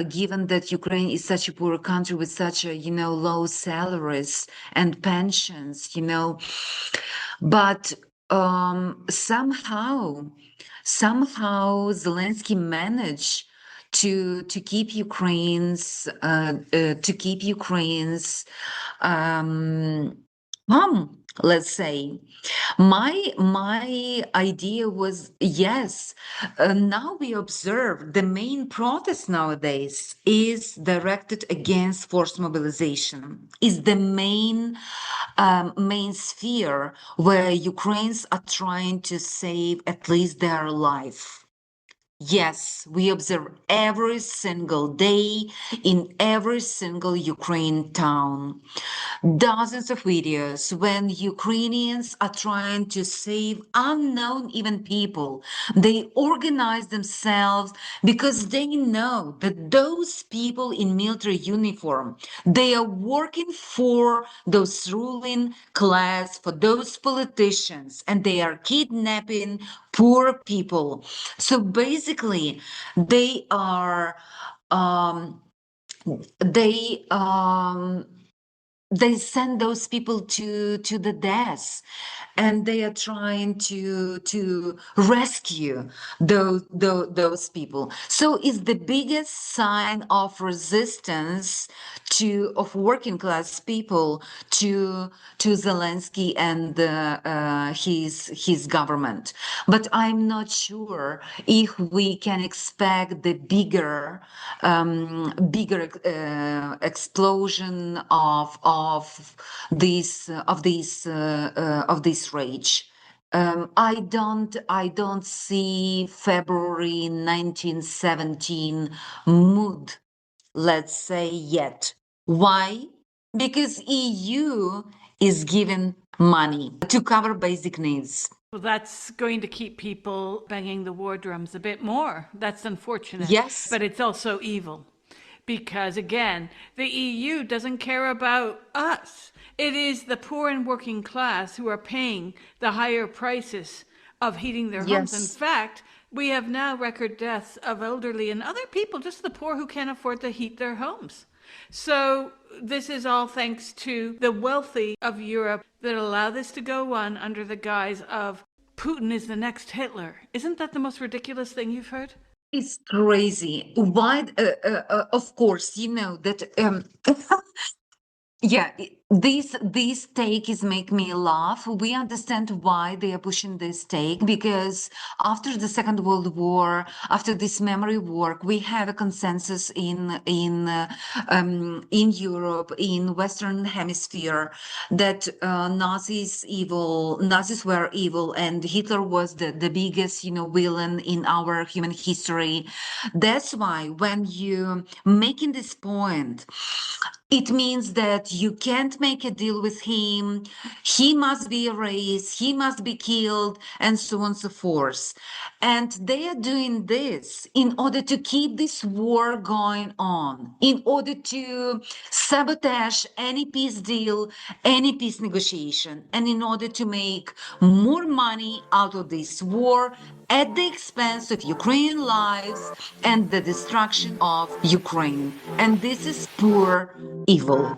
given that Ukraine is such a poor country with such a, low salaries and pensions, but somehow Zelensky managed to keep Ukrainians let's say. My idea was, yes, now we observe the main protest nowadays is directed against forced mobilization, is the main sphere where Ukrainians are trying to save at least their life. Yes, we observe every single day in every single Ukraine town. Dozens of videos when Ukrainians are trying to save unknown even people. They organize themselves because they know that those people in military uniform, they are working for those ruling class, for those politicians, and they are kidnapping poor people. So basically, they are they they send those people to the death, and they are trying to rescue those people. So it's the biggest sign of resistance of working class people to Zelensky and his government. But I'm not sure if we can expect the bigger explosion of this rage. I don't see February 1917 mood, let's say, yet. Why? Because EU is giving money to cover basic needs. Well, that's going to keep people banging the war drums a bit more. That's unfortunate. Yes. But it's also evil. Because again, the EU doesn't care about us. It is the poor and working class who are paying the higher prices of heating their homes. In fact, we have now record deaths of elderly and other people, just the poor who can't afford to heat their homes. So this is all thanks to the wealthy of Europe that allow this to go on under the guise of Putin is the next Hitler. Isn't that the most ridiculous thing you've heard? It's crazy. Why? Of course, you know that. Yeah, this take is make me laugh. We understand why they are pushing this take, because after the Second World War, after this memory work, we have a consensus in Europe, in Western Hemisphere, that Nazis were evil, and Hitler was the biggest villain in our human history. That's why when you making this point, it means that you can't can't make a deal with him. He must be erased. He must be killed, and so on and so forth. And they are doing this in order to keep this war going on, in order to sabotage any peace deal, any peace negotiation, and in order to make more money out of this war at the expense of Ukrainian lives and the destruction of Ukraine. And this is pure evil.